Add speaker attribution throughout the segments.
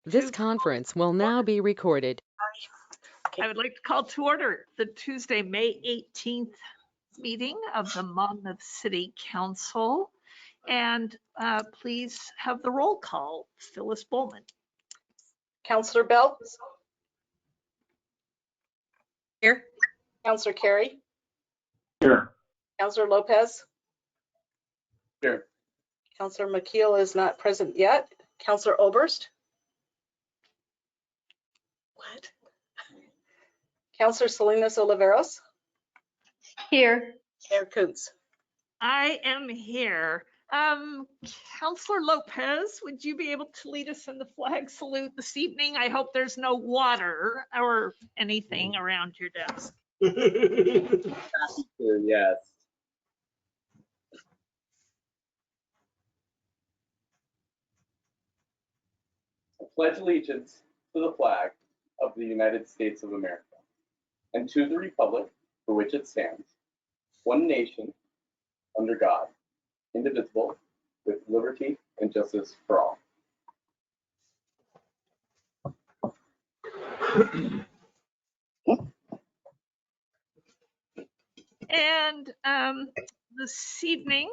Speaker 1: This conference will now be recorded.
Speaker 2: I would like to call to order the Tuesday, May 18th meeting of the Monmouth City Council. And please have the roll call. Phyllis Bowman.
Speaker 3: Councillor Bell.
Speaker 2: Here.
Speaker 3: Councillor Carey.
Speaker 4: Here.
Speaker 3: Councillor Lopez.
Speaker 4: Here.
Speaker 3: Councillor McKeel is not present yet. Councillor Oberst. What? Councillor Salinas Oliveros.
Speaker 5: Here.
Speaker 3: Mayor Kuntz.
Speaker 2: I am here. Councillor Lopez, would you be able to lead us in the flag salute this evening? I hope there's no water or anything around your desk.
Speaker 4: Yes. I pledge allegiance to the flag of the United States of America and to the republic for which it stands, one nation, under God, indivisible, with liberty and justice for all.
Speaker 2: And this evening,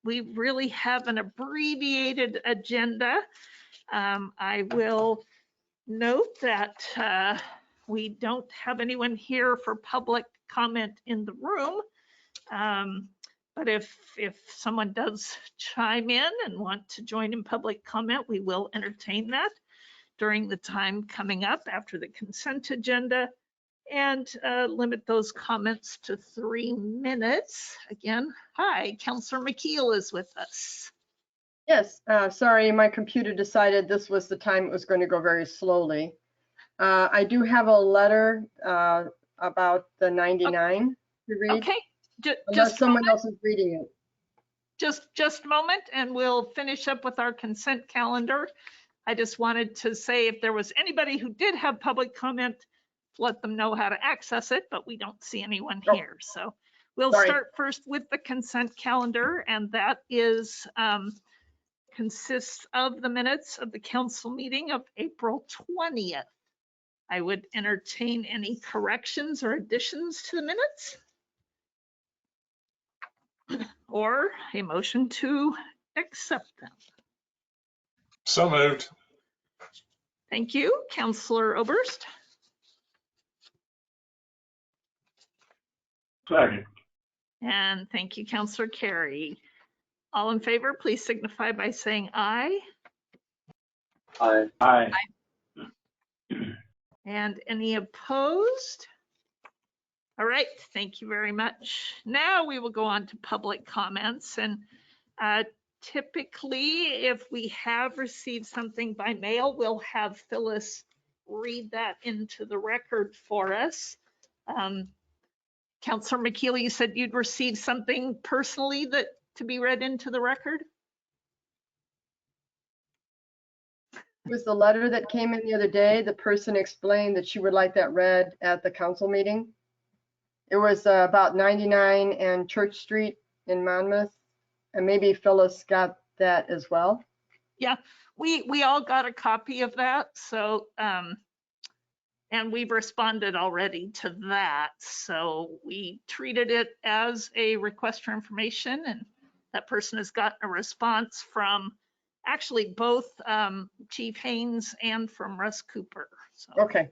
Speaker 2: we really have an abbreviated agenda. I will note that we don't have anyone here for public comment in the room. But if someone does chime in and want to join in public comment, we will entertain that during the time coming up after the consent agenda, and limit those comments to 3 minutes. Again, hi, Councillor McKeel is with us.
Speaker 5: Yes, sorry, my computer decided this was the time it was going to go very slowly. I do have a letter about the 99 to read.
Speaker 2: Okay,
Speaker 5: unless someone else is reading it.
Speaker 2: Just a moment, and we'll finish up with our consent calendar. I just wanted to say if there was anybody who did have public comment, let them know how to access it, but we don't see anyone here. So we'll start first with the consent calendar, and that is consists of the minutes of the council meeting of April 20th. I would entertain any corrections or additions to the minutes, or a motion to accept them.
Speaker 4: So moved.
Speaker 2: Thank you, Councillor Oberst.
Speaker 4: Second.
Speaker 2: And thank you, Councillor Carey. All in favor, please signify by saying aye.
Speaker 4: Aye. Aye.
Speaker 2: And any opposed? All right, thank you very much. Now we will go on to public comments. And typically, if we have received something by mail, we'll have Phyllis read that into the record for us. Councillor McKeel, you said you'd received something personally that to be read into the record?
Speaker 5: It was the letter that came in the other day. The person explained that she would like that read at the council meeting. It was about 99 and Church Street in Monmouth, and maybe Phyllis got that as well.
Speaker 2: Yeah, we all got a copy of that. So, and we've responded already to that. So we treated it as a request for information, and that person has gotten a response from actually both Chief Haynes and from Russ Cooper. So.
Speaker 5: Okay.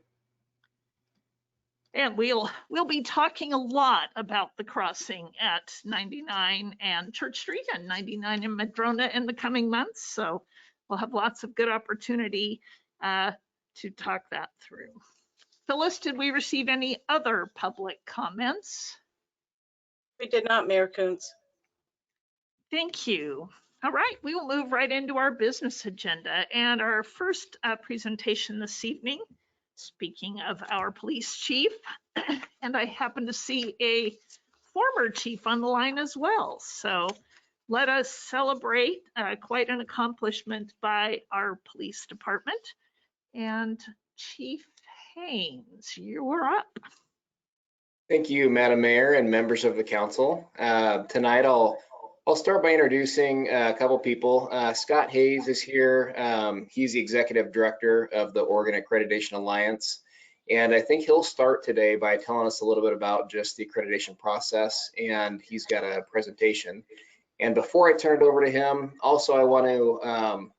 Speaker 2: And we'll be talking a lot about the crossing at 99 and Church Street and 99 in Madrona in the coming months. So we'll have lots of good opportunity to talk that through. Phyllis, did we receive any other public comments?
Speaker 3: We did not, Mayor Kuntz.
Speaker 2: Thank you. All right, we will move right into our business agenda. And our first presentation this evening, speaking of our police chief, and I happen to see a former chief on the line as well. So let us celebrate quite an accomplishment by our police department. And Chief Haynes, you're up.
Speaker 6: Thank you, Madam Mayor and members of the council. Tonight I'll I'll start by introducing a couple people. Scott Hayes is here. He's the executive director of the Oregon Accreditation Alliance. And I think he'll start today by telling us a little bit about just the accreditation process, and he's got a presentation. And before I turn it over to him, also I want to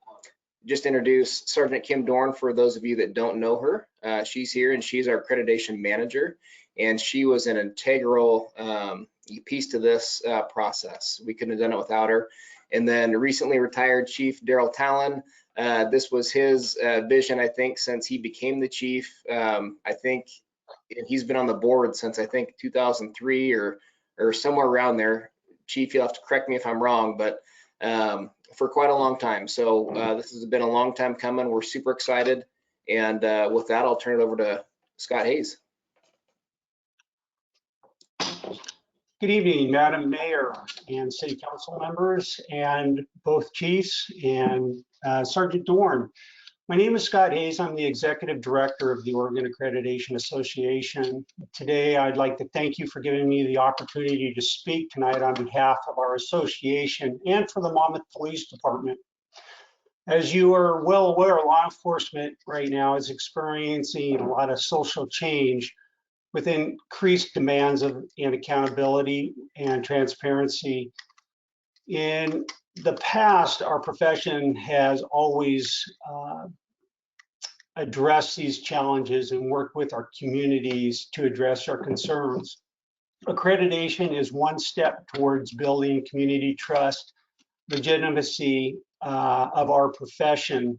Speaker 6: just introduce Sergeant Kim Dorn for those of you that don't know her. She's here and she's our accreditation manager, and she was an integral piece to this process. We couldn't have done it without her. And then recently retired Chief Daryl Talon. This was his vision, I think, since he became the chief. I think he's been on the board since I think 2003 or somewhere around there. Chief, you'll have to correct me if I'm wrong, but for quite a long time. So this has been a long time coming. We're super excited. And with that, I'll turn it over to Scott Hayes.
Speaker 7: Good evening, Madam Mayor and City Council members, and both chiefs and Sergeant Dorn. My name is Scott Hayes. I'm the Executive Director of the Oregon Accreditation Association. Today, I'd like to thank you for giving me the opportunity to speak tonight on behalf of our association and for the Monmouth Police Department. As you are well aware, law enforcement right now is experiencing a lot of social change with increased demands of and accountability and transparency. In the past, our profession has always addressed these challenges and worked with our communities to address our concerns. Accreditation is one step towards building community trust, legitimacy of our profession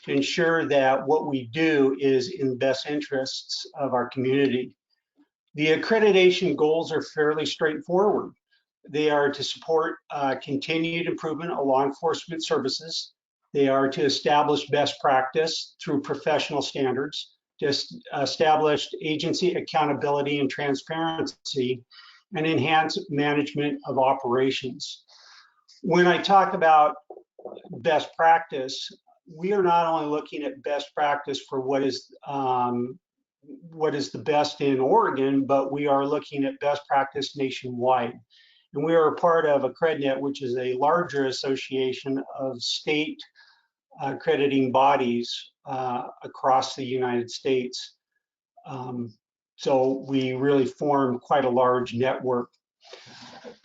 Speaker 7: to ensure that what we do is in the best interests of our community. The accreditation goals are fairly straightforward. They are to support continued improvement of law enforcement services. They are to establish best practice through professional standards, to establish agency accountability and transparency, and enhance management of operations. When I talk about best practice, we are not only looking at best practice for what is the best in Oregon, but we are looking at best practice nationwide. And we are a part of AccredNet, which is a larger association of state accrediting bodies across the United States. So we really form quite a large network.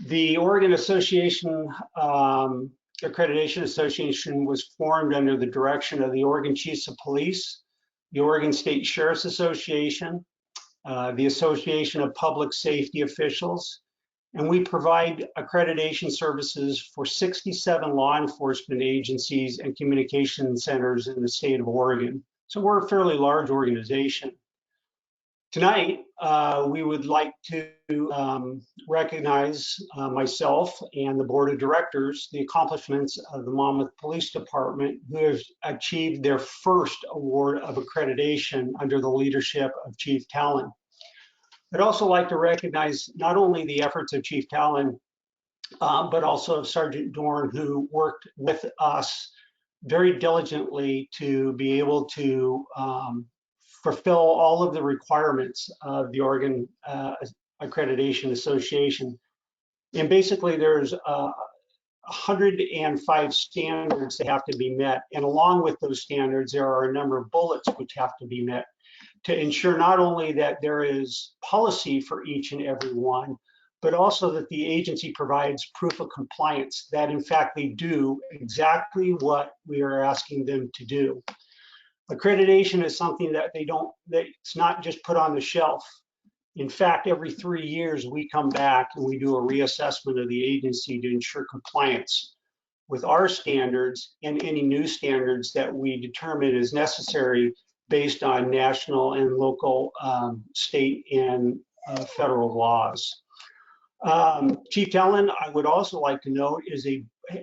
Speaker 7: The Oregon Association, Accreditation Association was formed under the direction of the Oregon Chiefs of Police, the Oregon State Sheriff's Association, the Association of Public Safety Officials, and we provide accreditation services for 67 law enforcement agencies and communication centers in the state of Oregon. So we're a fairly large organization. Tonight, we would like to recognize myself and the board of directors, the accomplishments of the Monmouth Police Department, who have achieved their first award of accreditation under the leadership of Chief Talon. I'd also like to recognize not only the efforts of Chief Talon, but also of Sergeant Dorn, who worked with us very diligently to be able to fulfill all of the requirements of the Oregon Accreditation Association. And basically there's 105 standards that have to be met. And along with those standards, there are a number of bullets which have to be met to ensure not only that there is policy for each and every one, but also that the agency provides proof of compliance, that in fact they do exactly what we are asking them to do. Accreditation is something that it's not just put on the shelf. In fact, every 3 years we come back and we do a reassessment of the agency to ensure compliance with our standards and any new standards that we determine is necessary based on national and local, state and federal laws. Chief Talon, I would also like to note, is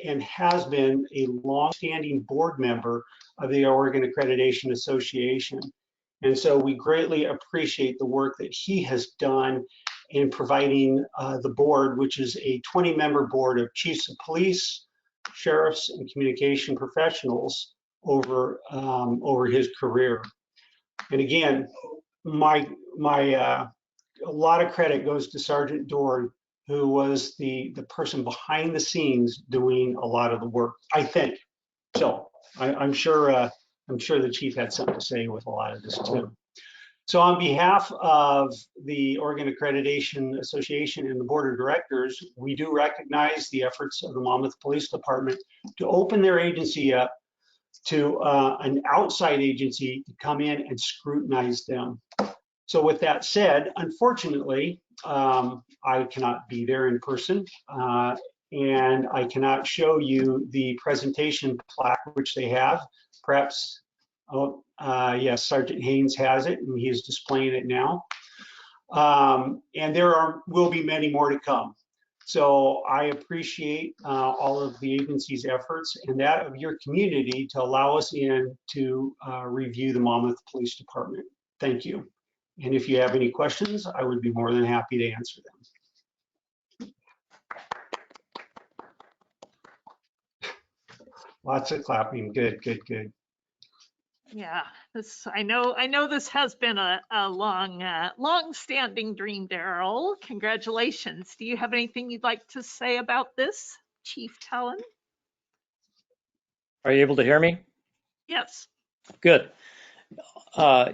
Speaker 7: and has been a long-standing board member of the Oregon Accreditation Association. And so we greatly appreciate the work that he has done in providing the board, which is a 20-member board of chiefs of police, sheriffs, and communication professionals over his career. And again, a lot of credit goes to Sergeant Dorn, who was the person behind the scenes doing a lot of the work, I think. So I'm sure the chief had something to say with a lot of this too. So on behalf of the Oregon Accreditation Association and the Board of Directors, we do recognize the efforts of the Monmouth Police Department to open their agency up to an outside agency to come in and scrutinize them. So with that said, unfortunately, I cannot be there in person, and I cannot show you the presentation plaque which they have. Perhaps, oh, yes, Sergeant Haynes has it, and he is displaying it now. And there will be many more to come. So I appreciate all of the agency's efforts and that of your community to allow us in to review the Monmouth Police Department. Thank you. And if you have any questions, I would be more than happy to answer them. Lots of clapping. Good, good, good.
Speaker 2: Yeah, I know this has been a long-standing dream, Daryl. Congratulations. Do you have anything you'd like to say about this, Chief Talon?
Speaker 8: Are you able to hear me?
Speaker 2: Yes.
Speaker 8: Good.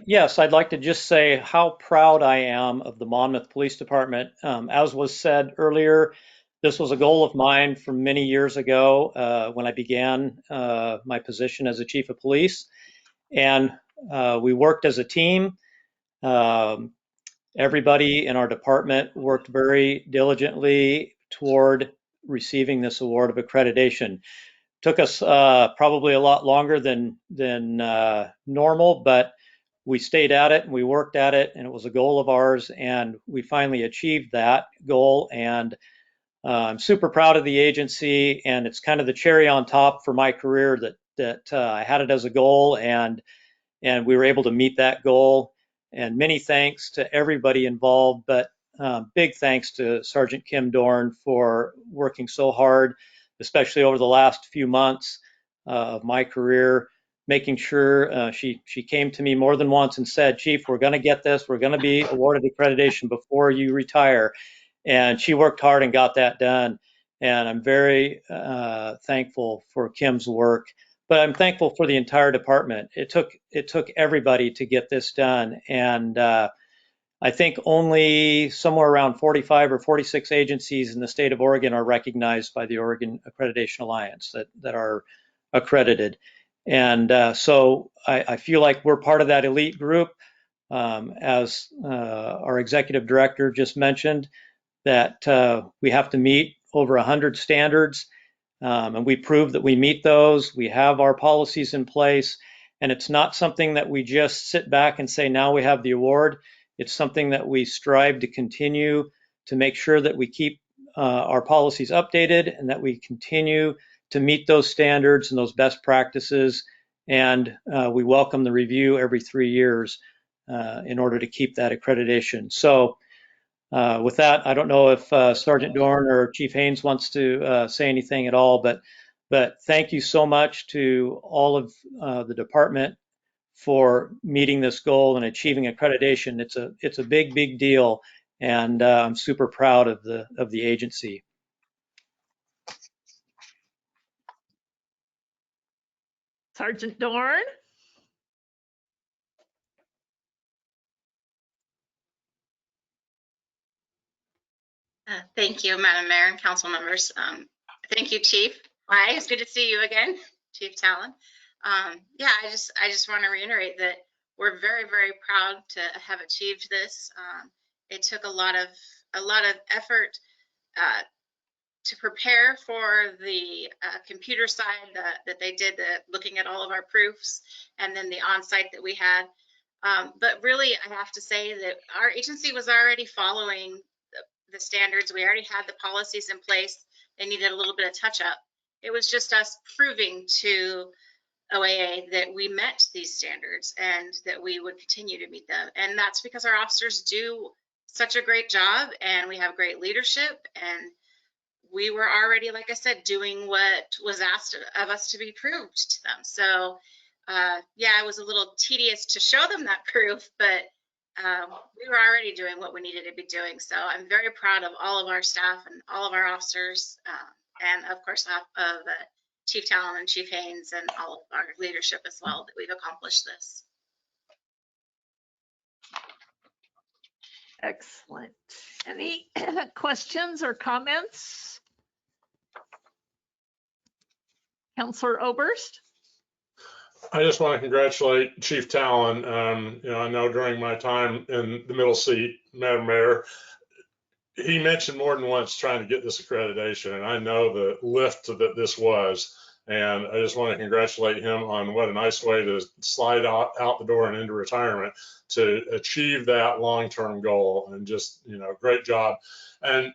Speaker 8: Yes, I'd like to just say how proud I am of the Monmouth Police Department. As was said earlier, this was a goal of mine from many years ago when I began my position as a chief of police. And we worked as a team. Everybody in our department worked very diligently toward receiving this award of accreditation. Took us probably a lot longer than normal, but we stayed at it and we worked at it, and it was a goal of ours, and we finally achieved that goal. And I'm super proud of the agency, and it's kind of the cherry on top for my career that I had it as a goal, and we were able to meet that goal. And many thanks to everybody involved, but big thanks to Sergeant Kim Dorn for working so hard, especially over the last few months of my career, making sure she came to me more than once and said, Chief, we're going to get this. We're going to be awarded accreditation before you retire. And she worked hard and got that done. And I'm very thankful for Kim's work. But I'm thankful for the entire department. It took everybody to get this done, and I think only somewhere around 45 or 46 agencies in the state of Oregon are recognized by the Oregon Accreditation Alliance that are accredited, and so I feel like we're part of that elite group. As our executive director just mentioned, that we have to meet over 100 standards. And we prove that we meet those. We have our policies in place, and it's not something that we just sit back and say, now we have the award. It's something that we strive to continue to make sure that we keep our policies updated and that we continue to meet those standards and those best practices. And we welcome the review every 3 years in order to keep that accreditation. So with that, I don't know if Sergeant Dorn or Chief Haynes wants to say anything at all, but thank you so much to all of the department for meeting this goal and achieving accreditation. It's a big deal, and I'm super proud of the agency.
Speaker 2: Sergeant Dorn?
Speaker 9: Thank you, Madam Mayor and council members. Thank you, Chief. Hi, it's good to see you again, Chief Talon. Yeah, I just want to reiterate that we're very proud to have achieved this. It took a lot of effort to prepare for the computer side that they did, looking at all of our proofs, and then the on-site that we had. But really, I have to say that our agency was already following the standards. We already had the policies in place. They needed a little bit of touch up. It was just us proving to OAA that we met these standards and that we would continue to meet them. And that's because our officers do such a great job, and we have great leadership, and we were already, like I said, doing what was asked of us to be proved to them. So yeah, it was a little tedious to show them that proof, but we were already doing what we needed to be doing. So I'm very proud of all of our staff and all of our officers, and of course of Chief Talon and Chief Haynes and all of our leadership as well, that we've accomplished this.
Speaker 2: Excellent. Any questions or comments? Councillor Oberst?
Speaker 10: I just want to congratulate Chief Talon. I know during my time in the middle seat, Madam Mayor, he mentioned more than once trying to get this accreditation, and I know the lift that this was. And I just want to congratulate him on what a nice way to slide out the door and into retirement to achieve that long-term goal. And just, great job. And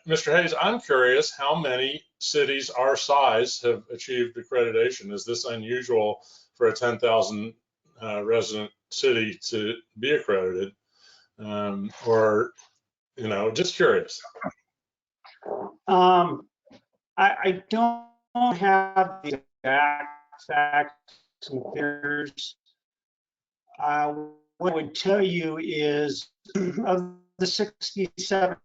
Speaker 10: Mr. Hayes, I'm curious how many cities our size have achieved accreditation. Is this unusual for a 10,000 resident city to be accredited? Or, just curious.
Speaker 7: I don't have the exact facts and figures. What I would tell you is of the 67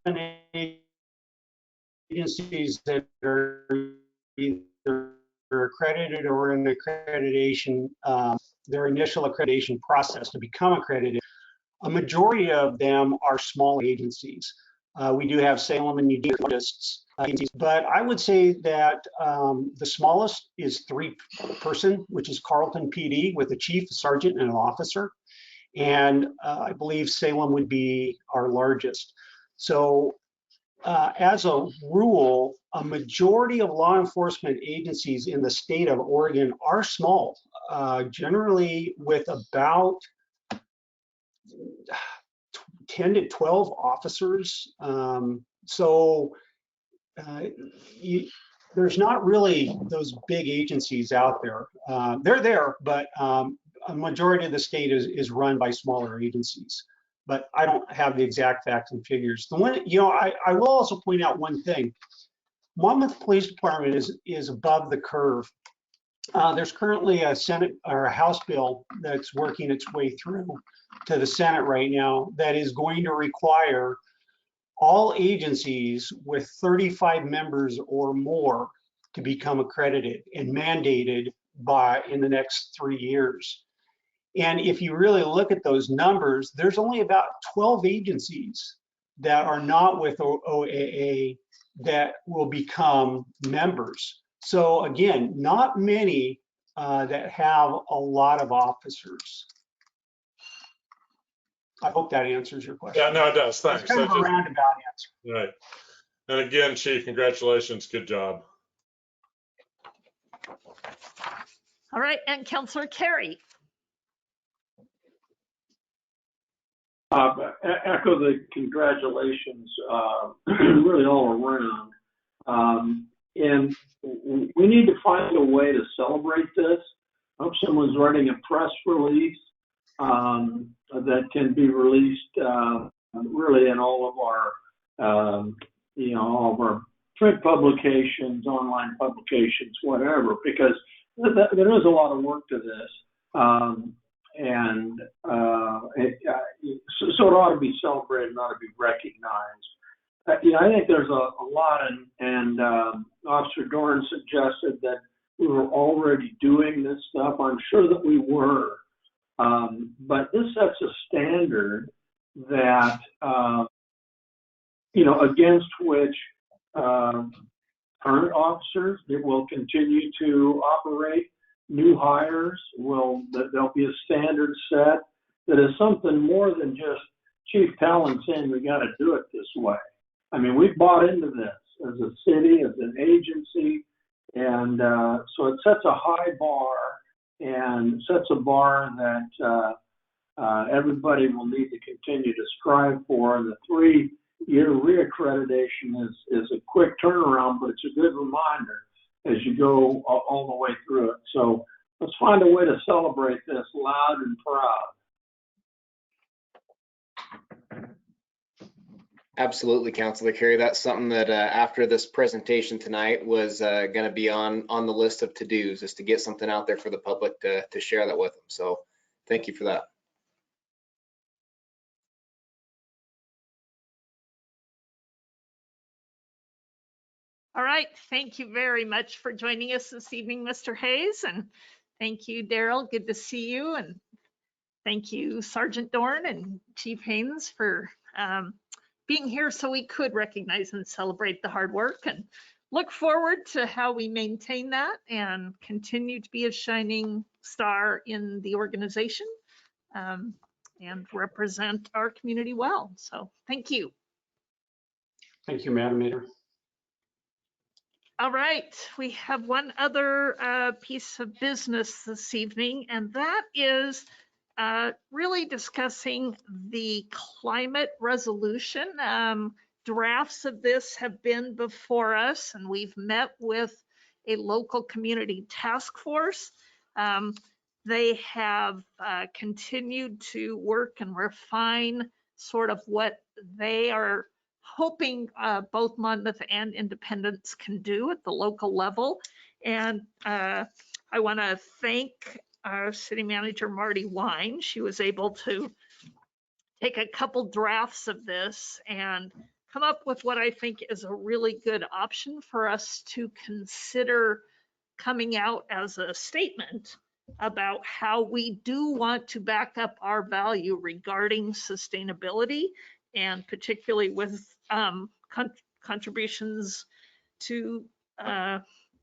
Speaker 7: agencies that are either accredited or in accreditation, their initial accreditation process to become accredited, a majority of them are small agencies. We do have Salem and Eugene agencies, but I would say that the smallest is 3-person, which is Carleton PD, with a chief, a sergeant, and an officer. And I believe Salem would be our largest. So as a rule, a majority of law enforcement agencies in the state of Oregon are small, generally with about 10 to 12 officers. There's not really those big agencies out there. They're there, but a majority of the state is run by smaller agencies. But I don't have the exact facts and figures. The one, I will also point out one thing. Monmouth Police Department is above the curve. There's currently a Senate or a House bill that's working its way through to the Senate right now that is going to require all agencies with 35 members or more to become accredited and mandated in the next 3 years. And if you really look at those numbers, there's only about 12 agencies that are not with OAA that will become members. So again, not many that have a lot of officers. I hope that answers your question.
Speaker 10: Yeah, no, it does. Thanks.
Speaker 7: It's kind of a roundabout answer.
Speaker 10: Right. And again, Chief, congratulations. Good job.
Speaker 2: All right, and Councillor Carey.
Speaker 11: Echo the congratulations, really all around. And we need to find a way to celebrate this. I hope someone's writing a press release that can be released really in all of our, all of our print publications, online publications, whatever, because there is a lot of work to this. So it ought to be celebrated, ought to be recognized. I think there's a lot, and Officer Dorn suggested that we were already doing this stuff. I'm sure that we were, but this sets a standard that, against which current officers will continue to operate. New hires there'll be a standard set that is something more than just Chief Talon saying we got to do it this way. I mean, we've bought into this as a city, as an agency, and so it sets a high bar and sets a bar that everybody will need to continue to strive for. And the 3-year reaccreditation is a quick turnaround, but it's a good reminder as you go all the way through it. So let's find a way to celebrate this loud and proud.
Speaker 6: Absolutely, Councilor Carey. That's something that after this presentation tonight was going to be on the list of to-dos, is to get something out there for the public to share that with them. So thank you for that.
Speaker 2: All right, thank you very much for joining us this evening, Mr. Hayes, and thank you, Daryl. Good to see you, and thank you, Sergeant Dorn and Chief Haynes, for being here so we could recognize and celebrate the hard work, and look forward to how we maintain that and continue to be a shining star in the organization and represent our community well. So thank you.
Speaker 7: Thank you, Madam Mayor.
Speaker 2: All right, we have one other piece of business this evening, and that is really discussing the climate resolution. Drafts of this have been before us, and we've met with a local community task force. They have continued to work and refine sort of what they are hoping both Monmouth and Independence can do at the local level. And I want to thank our city manager, Marty Wine. She was able to take a couple drafts of this and come up with what I think is a really good option for us to consider coming out as a statement about how we do want to back up our value regarding sustainability, and particularly with contributions to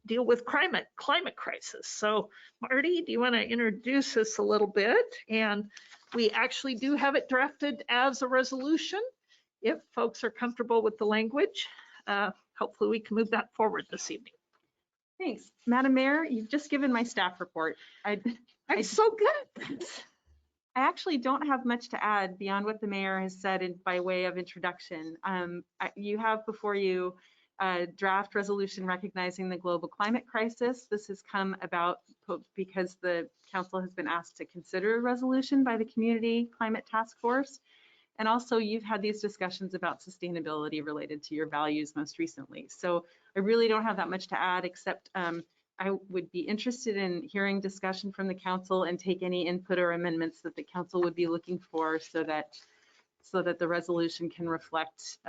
Speaker 2: deal with climate crisis. So Marty, do you want to introduce us a little bit? And we actually do have it drafted as a resolution. If folks are comfortable with the language, hopefully we can move that forward this evening.
Speaker 12: Thanks. Madam Mayor, you've just given my staff report.
Speaker 2: I'm so good.
Speaker 12: I actually don't have much to add beyond what the mayor has said by way of introduction. You have before you a draft resolution recognizing the global climate crisis. This has come about because the council has been asked to consider a resolution by the Community Climate Task Force. And also you've had these discussions about sustainability related to your values most recently. So I really don't have that much to add, except I would be interested in hearing discussion from the council and take any input or amendments that the council would be looking for so that the resolution can reflect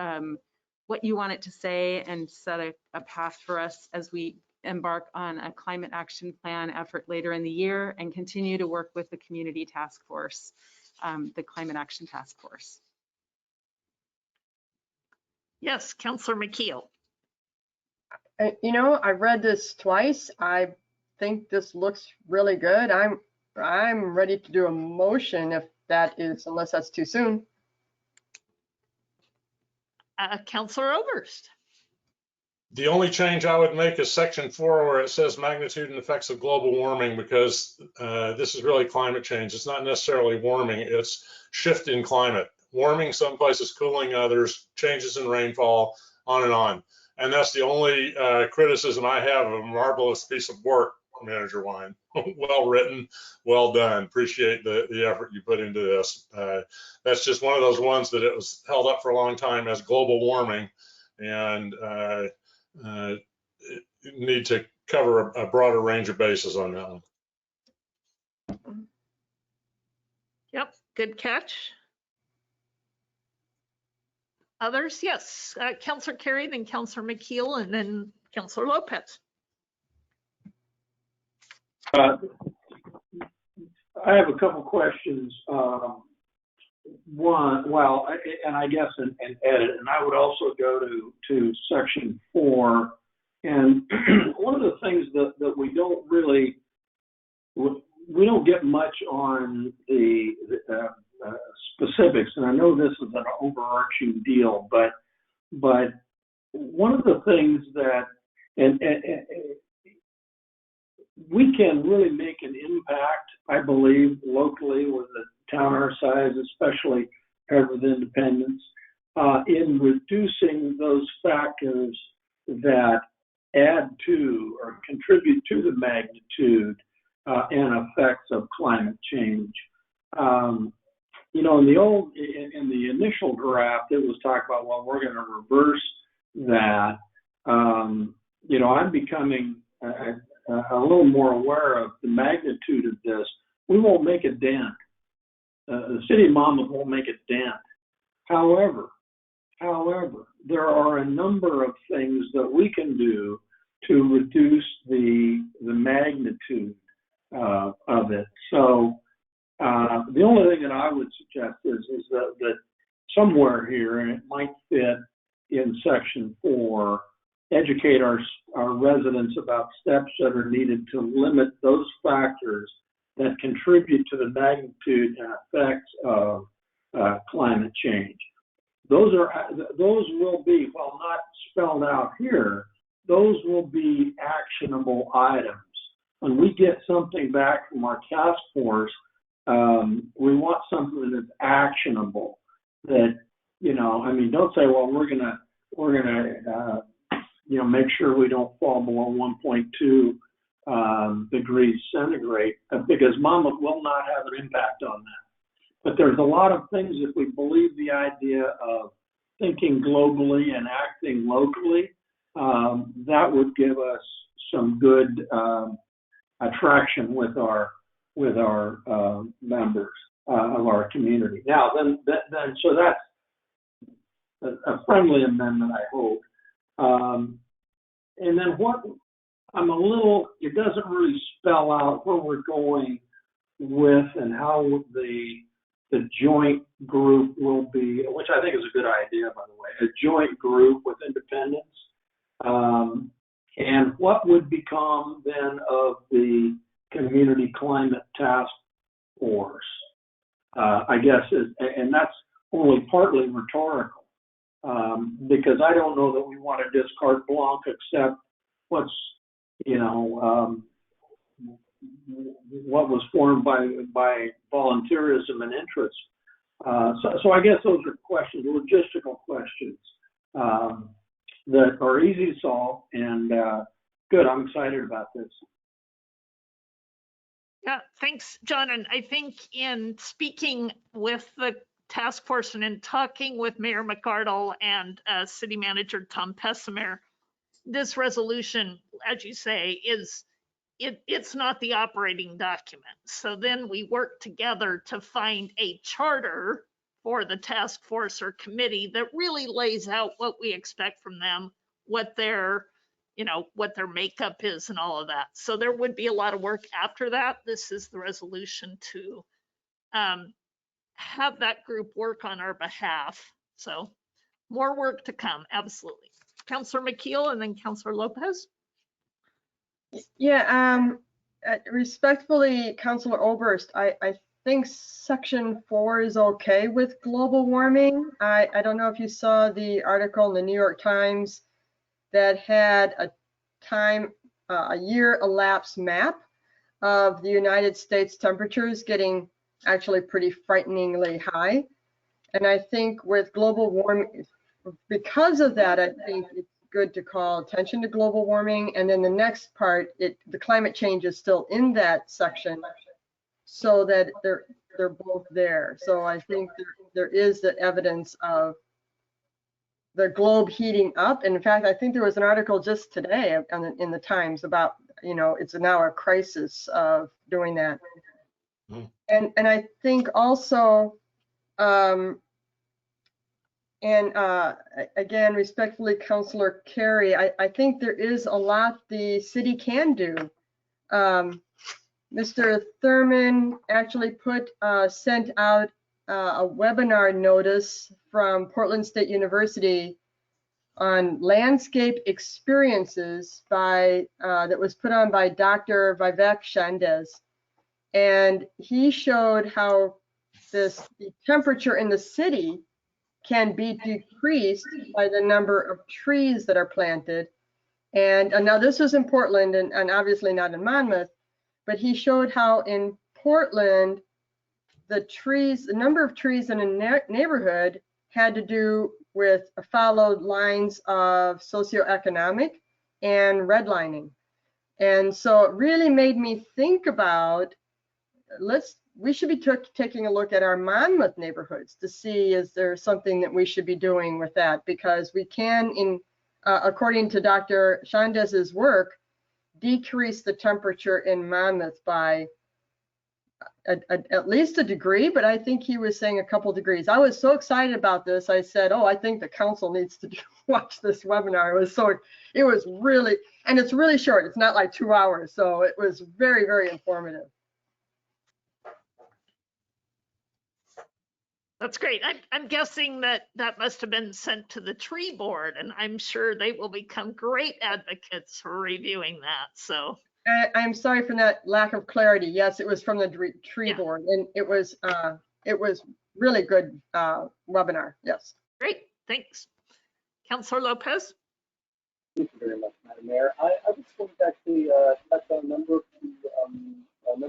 Speaker 12: what you want it to say and set a path for us as we embark on a climate action plan effort later in the year and continue to work with the community task force, the climate action task force.
Speaker 2: Yes, Councillor McKeel.
Speaker 5: You know, I read this twice. I think this looks really good. I'm ready to do a motion if that is, unless that's too soon.
Speaker 2: Councillor Oberst.
Speaker 10: The only change I would make is section 4 where it says magnitude and effects of global warming, because this is really climate change. It's not necessarily warming, it's shift in climate. Warming some places, cooling others, changes in rainfall, on and on. And that's the only criticism I have of a marvelous piece of work, Manager Wine. Well written, well done. Appreciate the effort you put into this. That's just one of those ones that it was held up for a long time as global warming, and need to cover a broader range of bases on that one.
Speaker 2: Yep, good catch. Others? Yes, Councillor Carey, then Councillor McKeel, and then Councillor Lopez.
Speaker 11: I have a couple questions. One, well, and I guess an edit, and I would also go to section 4. And one of the things that we don't really, we don't get much on the specifics, and I know this is an overarching deal, but one of the things that, and we can really make an impact, I believe, locally with a town our size, especially with Independence, in reducing those factors that add to or contribute to the magnitude and effects of climate change. You know, in the initial draft, it was talked about, well, we're going to reverse that. You know, I'm becoming a little more aware of the magnitude of this. We won't make a dent. The city of Monmouth won't make a dent. However, there are a number of things that we can do to reduce the magnitude of it. So the only thing that I would suggest is that somewhere here, and it might fit in section 4, educate our residents about steps that are needed to limit those factors that contribute to the magnitude and effects of climate change. Those will be, while not spelled out here, those will be actionable items. When we get something back from our task force, we want something that's actionable. That, you know, I mean, don't say, well, we're gonna you know, make sure we don't fall below 1.2 degrees centigrade, because Monmouth will not have an impact on that. But there's a lot of things, if we believe the idea of thinking globally and acting locally, that would give us some good attraction with our members of our community. Now, then, so that's a friendly amendment, I hope. And then what I'm a little, it doesn't really spell out where we're going with and how the joint group will be, which I think is a good idea, by the way, a joint group with independents. And what would become then of the community climate task force? I guess, and that's only partly rhetorical, because I don't know that we want to just carte blanche accept what's, you know, what was formed by volunteerism and interest. So I guess those are questions, logistical questions, that are easy to solve, and good, I'm excited about this.
Speaker 2: Yeah, thanks, John. And I think in speaking with the task force and in talking with Mayor McArdle and City Manager Tom Pessemer, this resolution, as you say, it's not the operating document. So then we work together to find a charter for the task force or committee that really lays out what we expect from them, what their, you know, what their makeup is and all of that. So there would be a lot of work after that. This is the resolution to have that group work on our behalf. So more work to come, absolutely. Councillor McKeel and then Councillor Lopez.
Speaker 5: Yeah, respectfully, Councillor Oberst, I think section 4 is okay with global warming. I don't know if you saw the article in the New York Times that had a year elapsed map of the United States temperatures getting actually pretty frighteningly high. And I think with global warming, because of that, I think it's good to call attention to global warming. And then the next part, the climate change is still in that section, so that they're both there. So I think there is the evidence of the globe heating up. And in fact, I think there was an article just today in the Times about, you know, it's now a crisis of doing that. And I think also, again, respectfully, Councillor Carey, I think there is a lot the city can do. Mr. Thurman actually sent out a webinar notice from Portland State University on landscape experiences that was put on by Dr. Vivek Shandes. And he showed how the temperature in the city can be decreased by the number of trees that are planted. And now this was in Portland and obviously not in Monmouth, but he showed how in Portland, the number of trees in a neighborhood had to do with followed lines of socioeconomic and redlining. And so it really made me think about, we should be taking a look at our Monmouth neighborhoods to see, is there something that we should be doing with that? Because we can, according to Dr. Shandes's work, decrease the temperature in Monmouth by at least a degree, but I think he was saying a couple degrees. I was so excited about this. I said, oh, I think the council needs to watch this webinar. It was really, and it's really short. It's not like 2 hours. So it was very, very informative.
Speaker 2: That's great. I'm guessing that must have been sent to the tree board, and I'm sure they will become great advocates for reviewing that. So
Speaker 5: I'm sorry for that lack of clarity. Yes, it was from the tree
Speaker 2: Yeah.
Speaker 5: board, and it was really good webinar. Yes.
Speaker 2: great, thanks. Councilor Lopez?
Speaker 4: Thank you very much, Madam Mayor. I was going to actually touch on a number of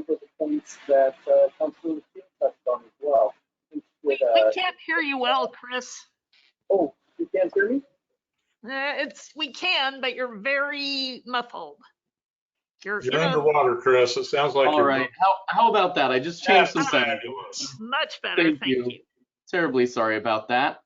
Speaker 4: the points that Councilor McKeel touched on as well.
Speaker 2: We can't hear you well, Chris.
Speaker 4: Oh, you can't hear me?
Speaker 2: We can, but you're very muffled.
Speaker 10: You're underwater, Chris. It sounds like
Speaker 13: All
Speaker 10: you're
Speaker 13: right. How about that? I just changed some settings.
Speaker 2: Much better.
Speaker 13: Thank you. Terribly sorry about that.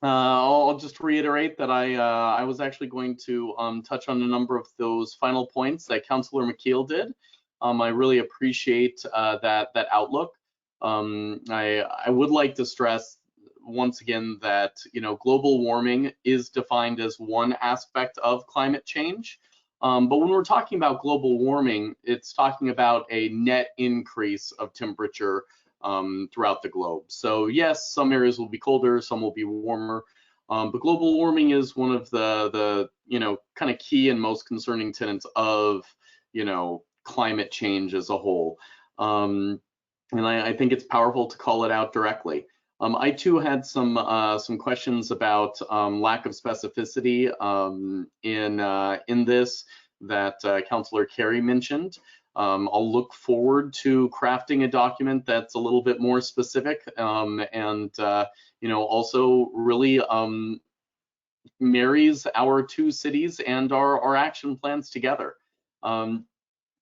Speaker 13: I'll just reiterate that I was actually going to touch on a number of those final points that Councilor McKeel did. I really appreciate that outlook. I would like to stress once again that global warming is defined as one aspect of climate change. But when we're talking about global warming, it's talking about a net increase of temperature throughout the globe. So yes, some areas will be colder, some will be warmer, but global warming is one of the kind of key and most concerning tenets of climate change as a whole. And I think it's powerful to call it out directly. I too had some questions about lack of specificity in this that Councilor Carey mentioned. I'll look forward to crafting a document that's a little bit more specific and also really marries our two cities and our action plans together. And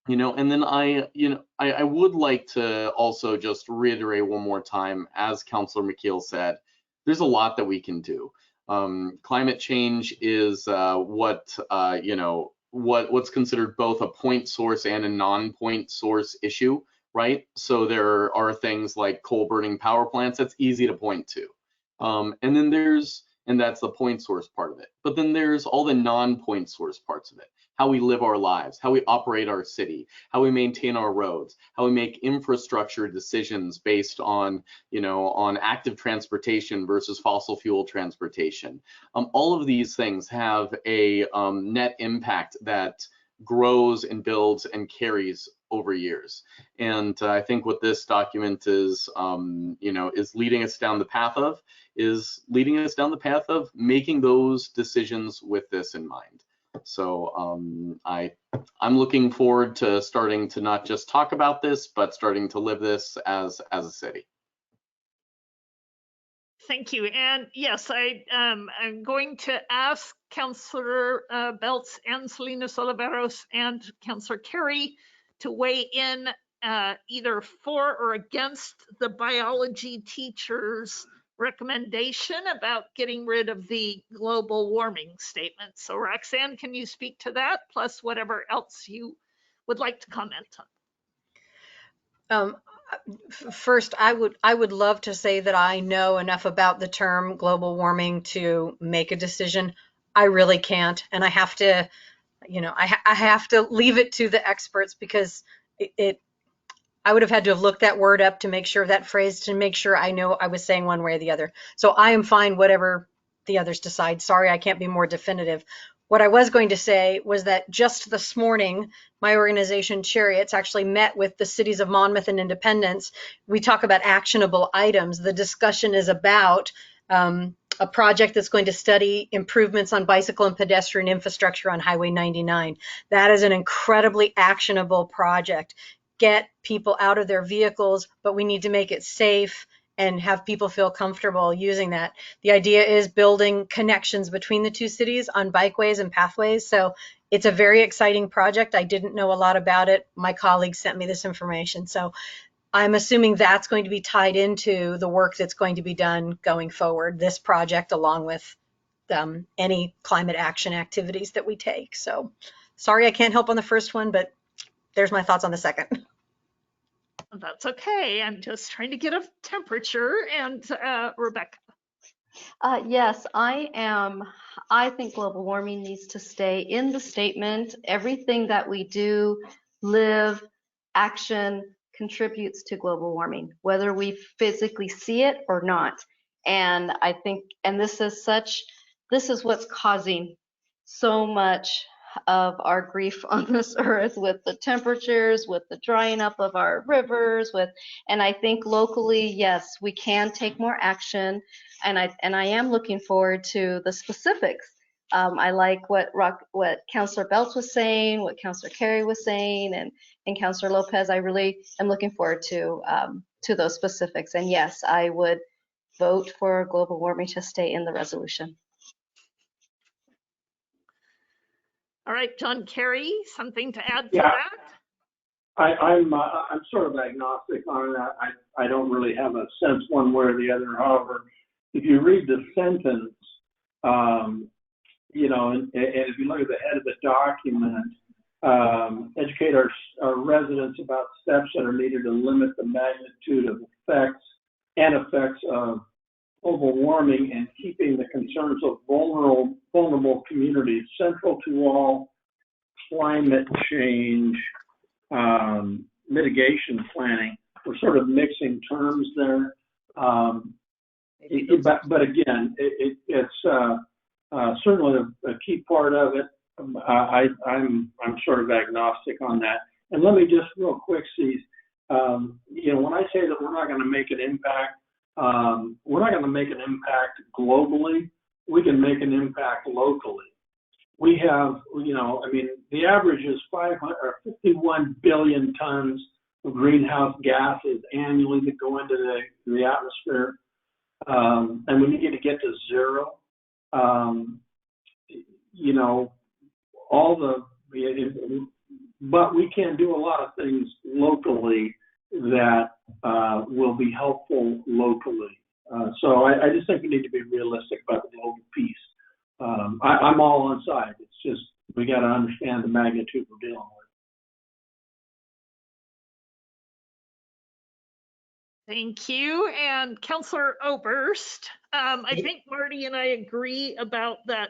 Speaker 13: then I would like to also just reiterate one more time, as Councilor McKeel said, there's a lot that we can do. Climate change is what's considered both a point source and a non-point source issue, right? So there are things like coal burning power plants that's easy to point to. And that's the point source part of it. But then there's all the non-point source parts of it. How we live our lives, how we operate our city, how we maintain our roads, how we make infrastructure decisions based on, on active transportation versus fossil fuel transportation. All of these things have a net impact that grows and builds and carries over years. And I think what this document is, is leading us down the path of making those decisions with this in mind. So I'm looking forward to starting to not just talk about this, but starting to live this as a city.
Speaker 2: Thank you. And yes, I'm going to ask Councillor Beltz and Salinas Oliveros and Councillor Carey to weigh in either for or against the biology teachers' recommendation about getting rid of the global warming statement. So Roxanne, can you speak to that, plus whatever else you would like to comment on?
Speaker 14: First, I would love to say that I know enough about the term global warming to make a decision. I really can't, and I have to, I have to leave it to the experts, because I would have had to have looked that word up to make sure that phrase, to make sure I know I was saying one way or the other. So I am fine whatever the others decide. Sorry, I can't be more definitive. What I was going to say was that just this morning, my organization Chariots actually met with the cities of Monmouth and Independence. We talk about actionable items. The discussion is about a project that's going to study improvements on bicycle and pedestrian infrastructure on Highway 99. That is an incredibly actionable project. Get people out of their vehicles, but we need to make it safe and have people feel comfortable using that. The idea is building connections between the two cities on bikeways and pathways. So it's a very exciting project. I didn't know a lot about it. My colleagues sent me this information. So I'm assuming that's going to be tied into the work that's going to be done going forward, this project, along with any climate action activities that we take. So sorry I can't help on the first one, but there's my thoughts on the second.
Speaker 2: That's okay. I'm just trying to get a temperature. And Rebecca.
Speaker 15: Yes, I am. I think global warming needs to stay in the statement. Everything that we do, live, action contributes to global warming, whether we physically see it or not. And I think, and this is what's causing so much of our grief on this earth, with the temperatures, with the drying up of our rivers, and I think locally, yes, we can take more action. And I am looking forward to the specifics. I like what Councillor Belts was saying, what Councillor Carey was saying, and Councillor Lopez. I really am looking forward to those specifics. And yes, I would vote for global warming to stay in the resolution.
Speaker 2: All right, John Kerry, something to add to
Speaker 11: Yeah.
Speaker 2: that?
Speaker 11: I'm sort of agnostic on that. I don't really have a sense one way or the other. However, if you read the sentence, you know, and if you look at the head of the document, educate our residents about steps that are needed to limit the magnitude of effects of global warming and keeping the concerns of vulnerable communities central to all climate change mitigation planning. We're sort of mixing terms there. But again, it's certainly a key part of it. I'm sort of agnostic on that. And let me just real quick, Cece, you know, when I say that we're not going to make an impact, we're not going to make an impact globally. We can make an impact locally. We have, you know, I mean, the average is 51 billion tons of greenhouse gases annually that go into the atmosphere. And we need to get to zero. You know, but we can do a lot of things locally that will be helpful locally. So I just think we need to be realistic about the global piece. I'm all on side. It's just we got to understand the magnitude we're dealing with.
Speaker 2: Thank you. And Councillor Oberst, I think Marty and I agree about that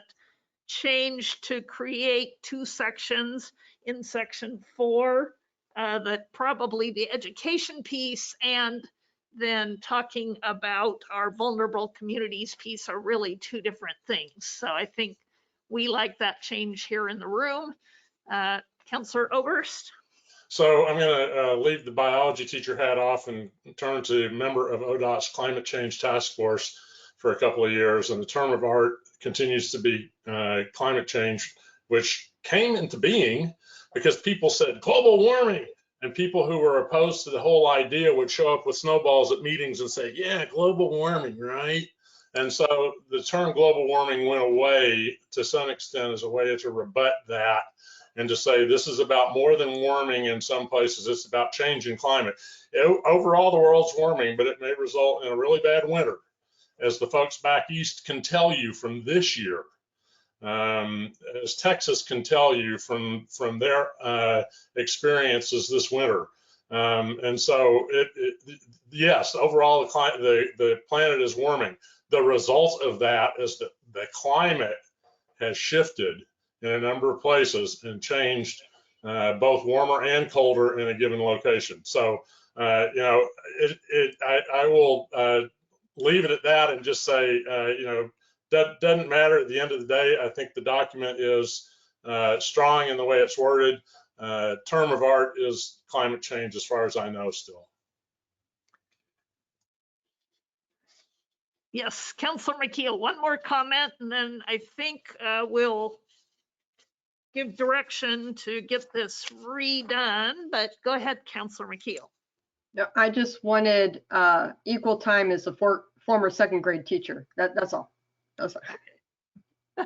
Speaker 2: change to create two sections in section 4, that probably the education piece and then talking about our vulnerable communities piece are really two different things. So I think we like that change here in the room. Councillor Oberst.
Speaker 10: So I'm going to leave the biology teacher hat off and turn to member of ODOT's Climate Change Task Force for a couple of years. And the term of art continues to be climate change, which came into being because people said global warming. And people who were opposed to the whole idea would show up with snowballs at meetings and say, yeah, global warming, right? And so the term global warming went away to some extent as a way to rebut that and to say this is about more than warming in some places, it's about change in climate. Overall, the world's warming, but it may result in a really bad winter, as the folks back east can tell you from this year. As Texas can tell you from their experiences this winter. And so yes, overall the planet is warming. The result of that is that the climate has shifted in a number of places and changed both warmer and colder in a given location. So you know, I will leave it at that and just say, you know, that doesn't matter at the end of the day. I think the document is strong in the way it's worded. Term of art is climate change as far as I know still.
Speaker 2: Yes, Councillor McKeel, one more comment, and then I think we'll give direction to get this redone, but go ahead, Councillor McKeel.
Speaker 5: No, I just wanted equal time as a former second grade teacher. That's all. That's all.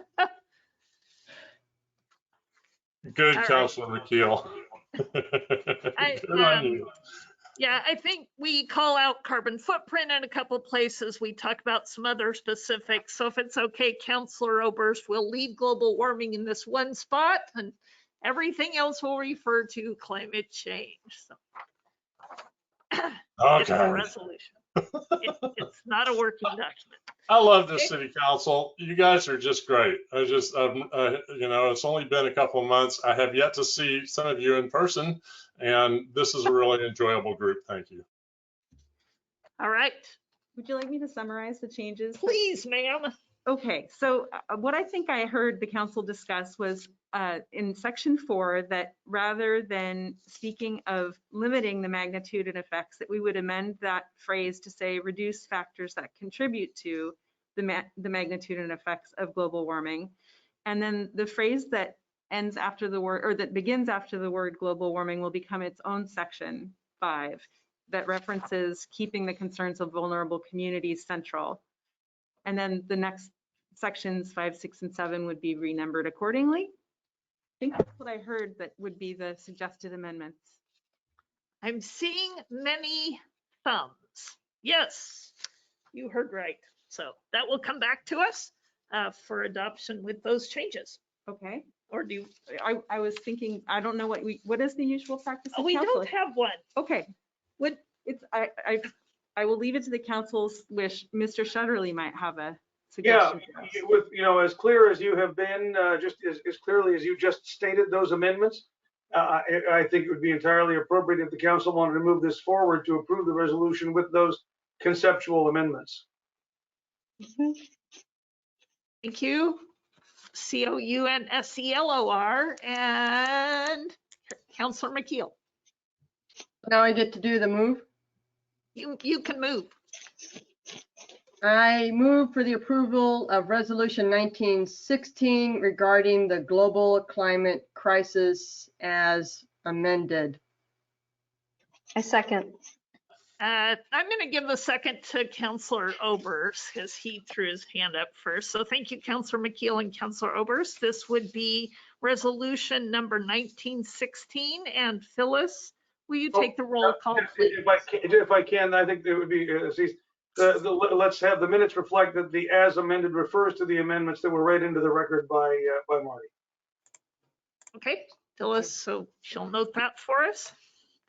Speaker 10: Good,
Speaker 2: all
Speaker 10: Councillor
Speaker 2: right.
Speaker 10: McKeel. Good on you.
Speaker 2: Yeah, I think we call out carbon footprint in a couple of places. We talk about some other specifics. So if it's okay, Councillor Oberst will leave global warming in this one spot and everything else will refer to climate change. So It's a
Speaker 10: Okay.
Speaker 2: resolution. It's not a working document.
Speaker 10: I love this
Speaker 2: Okay.
Speaker 10: city council. You guys are just great. You know, it's only been a couple of months. I have yet to see some of you in person, and this is a really enjoyable group. Thank you.
Speaker 2: All right.
Speaker 12: Would you like me to summarize the changes?
Speaker 2: Please, ma'am.
Speaker 12: Okay, so what I think I heard the council discuss was in section 4 that rather than speaking of limiting the magnitude and effects, that we would amend that phrase to say reduce factors that contribute to the magnitude and effects of global warming. And then the phrase that ends after the word, or that begins after the word global warming, will become its own section 5 that references keeping the concerns of vulnerable communities central. And then the next sections 5, 6, and 7 would be renumbered accordingly. I think that's what I heard that would be the suggested amendments.
Speaker 2: I'm seeing many thumbs. Yes, you heard right. So that will come back to us for adoption with those changes.
Speaker 12: Okay.
Speaker 2: Or do you?
Speaker 12: I was thinking, I don't know what is the usual practice of
Speaker 2: We
Speaker 12: council?
Speaker 2: don't have one.
Speaker 12: Okay. What it's I will leave it to the council's wish. Mr. Shutterly might have a suggestion.
Speaker 16: Yeah, with, you know, as clear as you have been, just as clearly as you just stated those amendments, I think it would be entirely appropriate if the council wanted to move this forward to approve the resolution with those conceptual amendments.
Speaker 2: Thank you. COUNSELOR and Councillor McKeel.
Speaker 5: Now I get to do the move.
Speaker 2: You can move.
Speaker 5: I move for the approval of Resolution 1916 regarding the global climate crisis as amended.
Speaker 15: I second.
Speaker 2: I'm going to give a second to Councillor Oberst because he threw his hand up first. So thank you, Councillor McKeel and Councillor Oberst. This would be resolution number 1916. And Phyllis, will you take the roll call, please?
Speaker 16: If I can, I think it would be, let's have the minutes reflect that the as amended refers to the amendments that were read into the record by Marty.
Speaker 2: Okay, Phyllis, so she'll note that for us.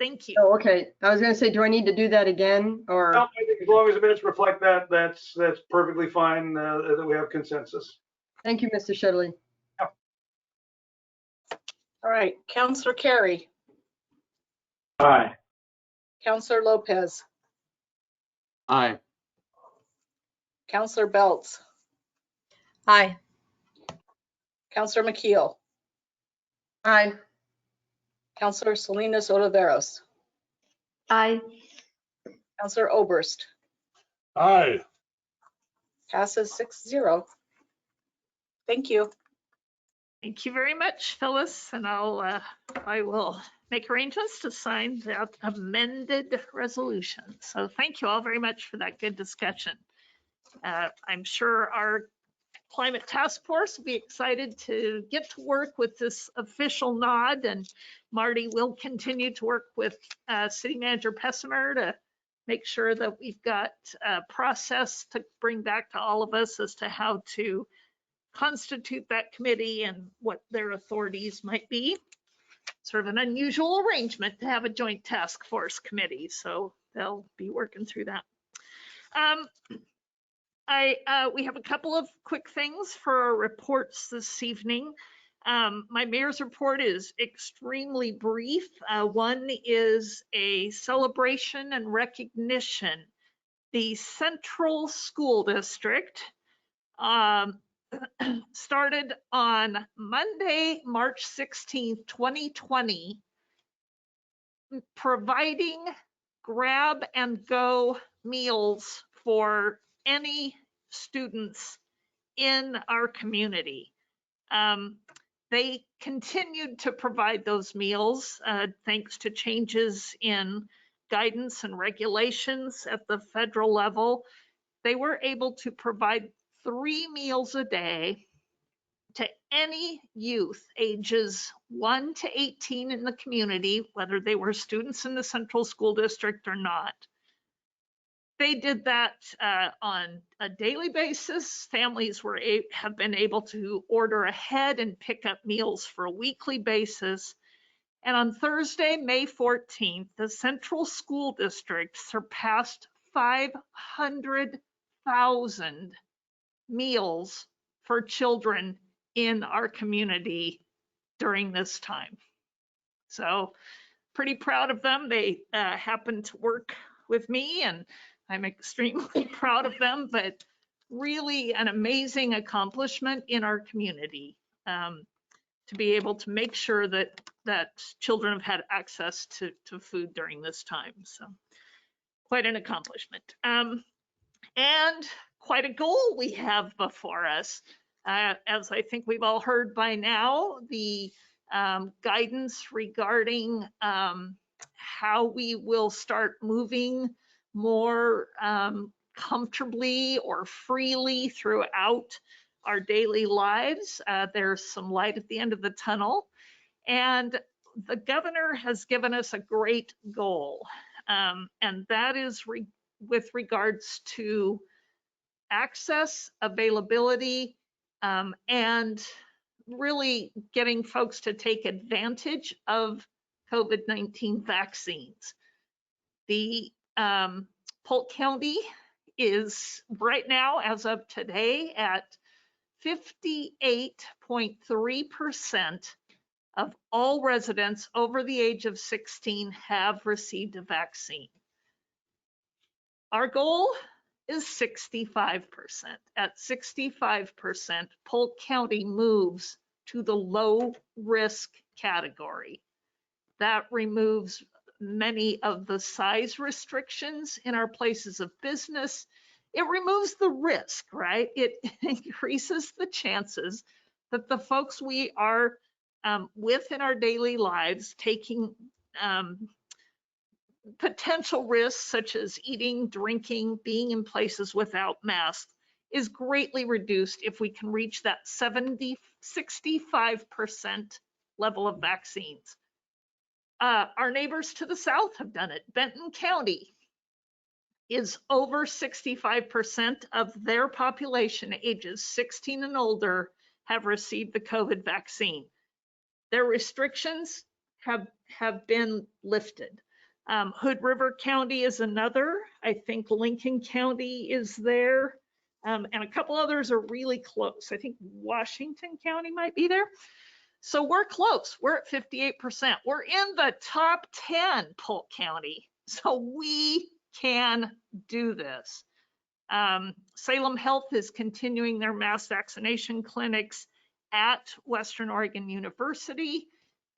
Speaker 2: Thank you.
Speaker 5: Oh, okay. I was going to say, do I need to do that again, or?
Speaker 16: No, I think as long as the minutes reflect that, that's perfectly fine, that we have consensus.
Speaker 5: Thank you, Mr. Shedley.
Speaker 3: All right, Councillor Carey,
Speaker 11: Aye.
Speaker 3: Councillor Lopez,
Speaker 13: Aye.
Speaker 3: Councillor Belts,
Speaker 14: Aye.
Speaker 3: Councillor McKeel,
Speaker 5: Aye.
Speaker 3: Councillor Salinas Oliveros,
Speaker 15: Aye.
Speaker 3: Councillor Oberst.
Speaker 10: Aye.
Speaker 3: Passes 6-0. Thank you.
Speaker 2: Thank you very much, Phyllis. And I will make arrangements to sign that amended resolution. So thank you all very much for that good discussion. I'm sure our Climate Task Force will be excited to get to work with this official nod, and Marty will continue to work with City Manager Pessimer to make sure that we've got a process to bring back to all of us as to how to constitute that committee and what their authorities might be. Sort of an unusual arrangement to have a joint task force committee, so they'll be working through that. We have a couple of quick things for our reports this evening. My mayor's report is extremely brief. One is a celebration and recognition. The Central School District started on Monday, March 16th, 2020, providing grab and go meals for any students in our community. They continued to provide those meals thanks to changes in guidance and regulations at the federal level. They were able to provide 3 meals a day to any youth ages 1 to 18 in the community, whether they were students in the Central School District or not. They did that on a daily basis. Families have been able to order ahead and pick up meals for a weekly basis. And on Thursday, May 14th, the Central School District surpassed 500,000 meals for children in our community during this time. So pretty proud of them. They happened to work with me, and I'm extremely proud of them, but really an amazing accomplishment in our community to be able to make sure that children have had access to food during this time. So quite an accomplishment. And quite a goal we have before us. As I think we've all heard by now, the guidance regarding how we will start moving more comfortably or freely throughout our daily lives. There's some light at the end of the tunnel. And the governor has given us a great goal, and that is with regards to access, availability, and really getting folks to take advantage of COVID-19 vaccines. The Polk County is right now, as of today, at 58.3% of all residents over the age of 16 have received a vaccine. Our goal is 65%. At 65%, Polk County moves to the low risk category. That removes many of the size restrictions in our places of business. It removes the risk, right? It increases the chances that the folks we are with in our daily lives taking potential risks such as eating, drinking, being in places without masks is greatly reduced if we can reach that 65% level of vaccines. Our neighbors to the south have done it. Benton County is over 65% of their population ages 16 and older have received the COVID vaccine. Their restrictions have been lifted. Hood River County is another. I think Lincoln County is there. And a couple others are really close. I think Washington County might be there. So we're close. We're at 58%. We're in the top 10, Polk County. So we can do this. Salem Health is continuing their mass vaccination clinics at Western Oregon University.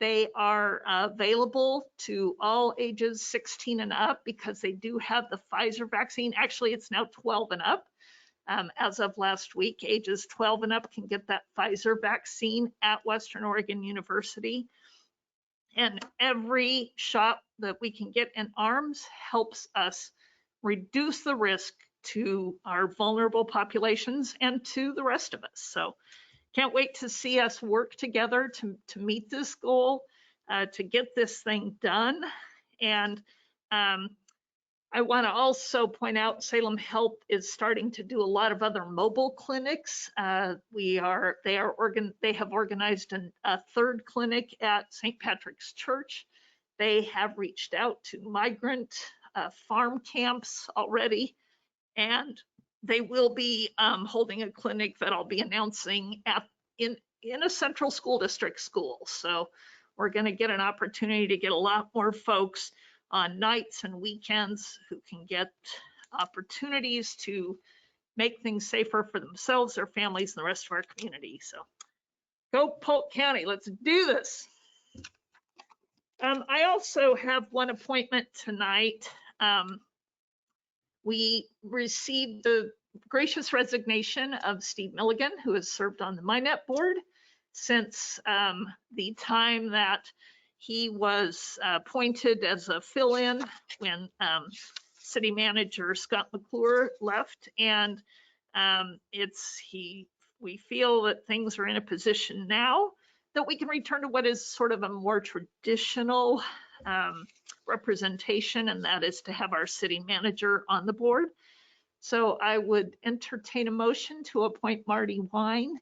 Speaker 2: They are available to all ages 16 and up because they do have the Pfizer vaccine. Actually, it's now 12 and up. As of last week, ages 12 and up can get that Pfizer vaccine at Western Oregon University. And every shot that we can get in arms helps us reduce the risk to our vulnerable populations and to the rest of us. So can't wait to see us work together to meet this goal, to get this thing done. And I want to also point out Salem Health is starting to do a lot of other mobile clinics. They have organized a third clinic at St. Patrick's Church. They have reached out to migrant farm camps already, and they will be holding a clinic that I'll be announcing in a central school district school. So we're going to get an opportunity to get a lot more folks on nights and weekends who can get opportunities to make things safer for themselves, their families, and the rest of our community. So go Polk County, let's do this. I also have one appointment tonight. We received the gracious resignation of Steve Milligan, who has served on the MyNet board since the time that he was appointed as a fill-in when city manager Scott McClure left. And we feel that things are in a position now that we can return to what is sort of a more traditional representation, and that is to have our city manager on the board. So I would entertain a motion to appoint Marty Wine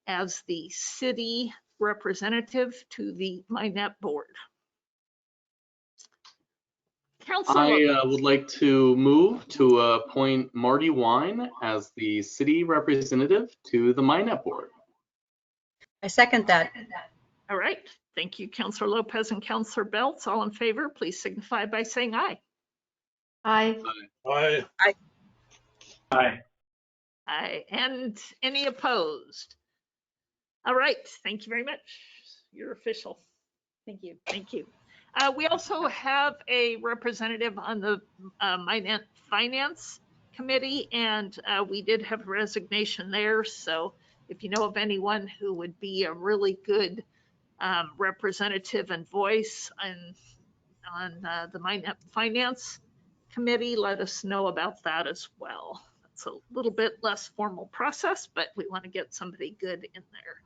Speaker 2: as the city representative to the MyNet board. Councilor
Speaker 13: I
Speaker 2: Lopez.
Speaker 13: would like to move to appoint Marty Wine as the city representative to the MINET board.
Speaker 14: I second that.
Speaker 2: All right. Thank you, Councilor Lopez and Councilor Belts. All in favor, please signify by saying aye.
Speaker 15: Aye.
Speaker 10: Aye.
Speaker 11: Aye.
Speaker 2: Aye. And any opposed? All right. Thank you very much. You're official.
Speaker 12: Thank you.
Speaker 2: Thank you. We also have a representative on the MINET Finance Committee, and we did have a resignation there. So if you know of anyone who would be a really good representative and voice on the MINET Finance Committee, let us know about that as well. It's a little bit less formal process, but we want to get somebody good in there.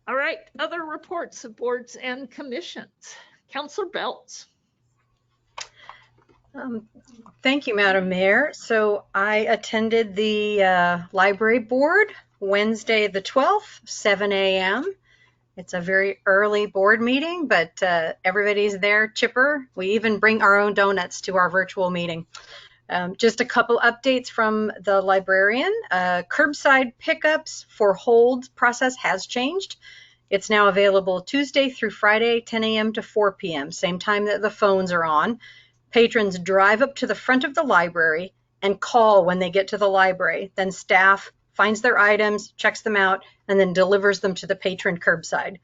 Speaker 2: All right, other reports of boards and commissions. Councilor Belts.
Speaker 14: Thank you, Madam Mayor. So I attended the library board Wednesday the 12th, 7 a.m. It's a very early board meeting, but everybody's there chipper. We even bring our own donuts to our virtual meeting. Just a couple updates from the librarian. Curbside pickups for hold process has changed. It's now available Tuesday through Friday, 10 a.m. to 4 p.m., same time that the phones are on. Patrons drive up to the front of the library and call when they get to the library. Then staff finds their items, checks them out, and then delivers them to the patron curbside.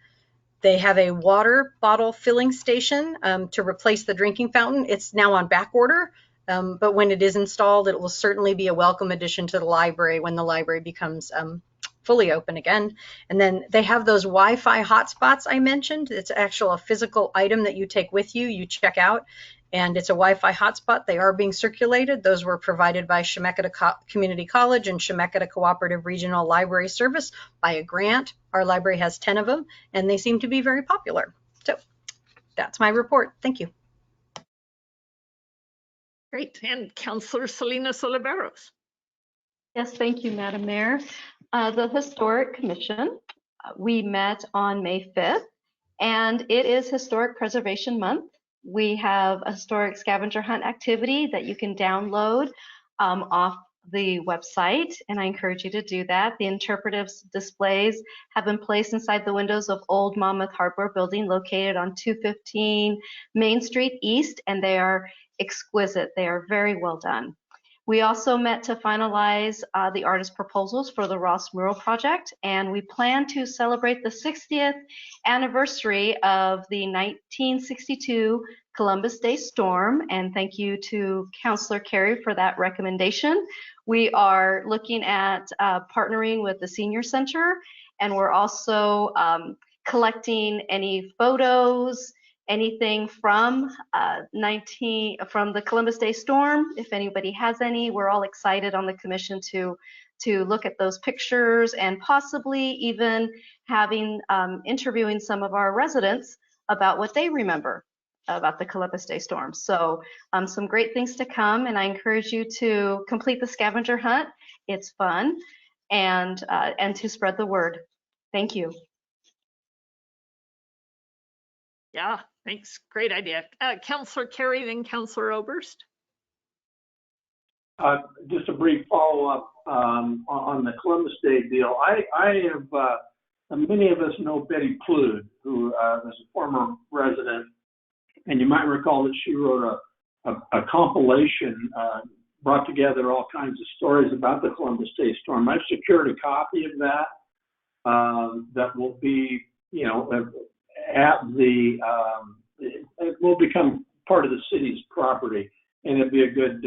Speaker 14: They have a water bottle filling station to replace the drinking fountain. It's now on back order, but when it is installed, it will certainly be a welcome addition to the library when the library becomes fully open again. And then they have those Wi-Fi hotspots I mentioned. It's actually a physical item that you take with you, you check out, and it's a Wi-Fi hotspot. They are being circulated. Those were provided by Chemeketa Community College and Chemeketa Cooperative Regional Library Service by a grant. Our library has 10 of them, and they seem to be very popular. So that's my report. Thank you.
Speaker 2: Great. And Councilor Salinas Oliveros.
Speaker 15: Yes, thank you, Madam Mayor. The Historic Commission, we met on May 5th, and it is Historic Preservation Month. We have a historic scavenger hunt activity that you can download off the website, and I encourage you to do that. The interpretive displays have been placed inside the windows of Old Monmouth Hardware Building located on 215 Main Street East, and they are exquisite. They are very well done. We also met to finalize the artist proposals for the Ross Mural Project, and we plan to celebrate the 60th anniversary of the 1962 Columbus Day storm, and thank you to Councilor Carey for that recommendation. We are looking at partnering with the Senior Center, and we're also collecting any photos, anything from the Columbus Day storm. If anybody has any, we're all excited on the commission to look at those pictures and possibly even having interviewing some of our residents about what they remember about the Columbus Day storm. So some great things to come, and I encourage you to complete the scavenger hunt. It's fun, and to spread the word. Thank you.
Speaker 2: Yeah, thanks. Great idea. Councilor Carey, then Councilor Oberst.
Speaker 11: Just a brief follow-up on the Columbus Day deal. I have, many of us know Betty Plude, who is a former resident, and you might recall that she wrote a compilation, brought together all kinds of stories about the Columbus Day storm. I've secured a copy of that that will be, at the, it will become part of the city's property, and it'd be a good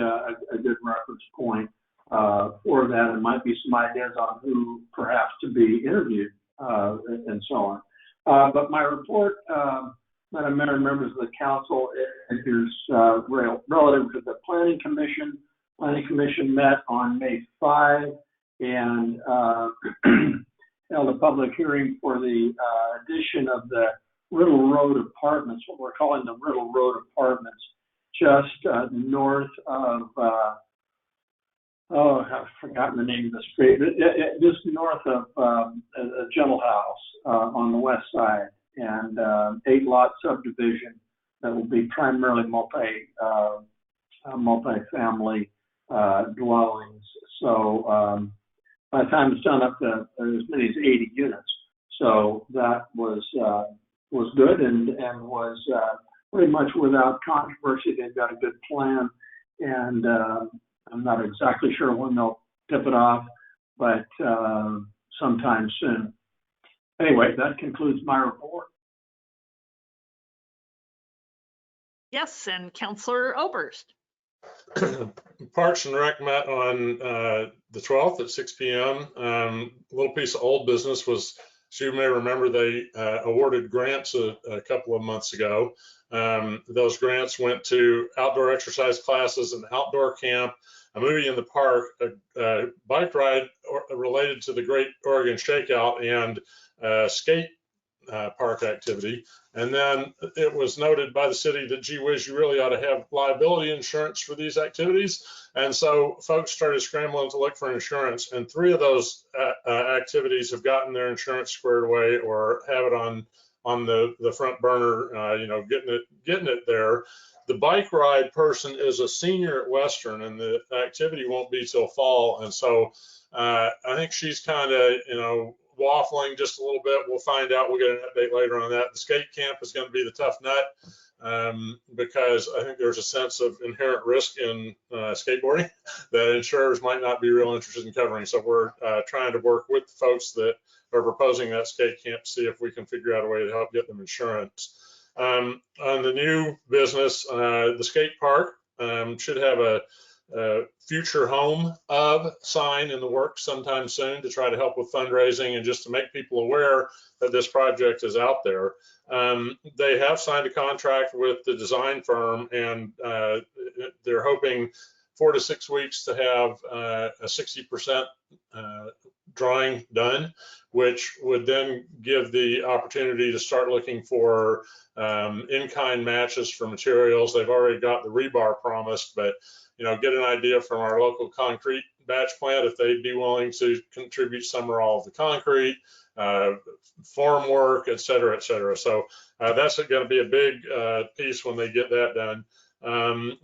Speaker 11: reference point for that. It might be some ideas on who perhaps to be interviewed and so on. But my report, Madam Mayor, members of the council, is relative to the Planning Commission. Planning Commission met on May 5 and held a public hearing for the addition of the Riddle Road Apartments, what we're calling the Riddle Road Apartments, just north of, I've forgotten the name of the street, just north of Gentle House on the west side, and 8-lot subdivision that will be primarily multi-family dwellings. So by the time it's done, up to as many as 80 units. So that was good and was pretty much without controversy. They've got a good plan, and I'm not exactly sure when they'll tip it off, but sometime soon. Anyway, that concludes my report.
Speaker 2: Yes, and Councillor Oberst.
Speaker 10: Parks and Rec met on the 12th at 6 p.m. A little piece of old business was, as you may remember, they awarded grants a couple of months ago. Those grants went to outdoor exercise classes, an outdoor camp, a movie in the park, a bike ride related to the Great Oregon Shakeout, and skate park activity. And then it was noted by the city that, gee whiz, you really ought to have liability insurance for these activities. And so folks started scrambling to look for insurance, and 3 of those activities have gotten their insurance squared away or have it on the front burner, getting it there. The bike ride person is a senior at Western, and the activity won't be till fall. And so I think she's kind of, waffling just a little bit. We'll find out. We'll get an update later on that. The skate camp is going to be the tough nut because I think there's a sense of inherent risk in skateboarding that insurers might not be real interested in covering. So we're trying to work with the folks that are proposing that skate camp to see if we can figure out a way to help get them insurance. On the new business, the skate park should have a future home of sign in the works sometime soon to try to help with fundraising and just to make people aware that this project is out there. They have signed a contract with the design firm, and they're hoping 4 to 6 weeks to have a 60% drawing done, which would then give the opportunity to start looking for in-kind matches for materials. They've already got the rebar promised, but get an idea from our local concrete batch plant if they'd be willing to contribute some or all of the concrete, form work, et cetera, et cetera. So that's going to be a big piece when they get that done.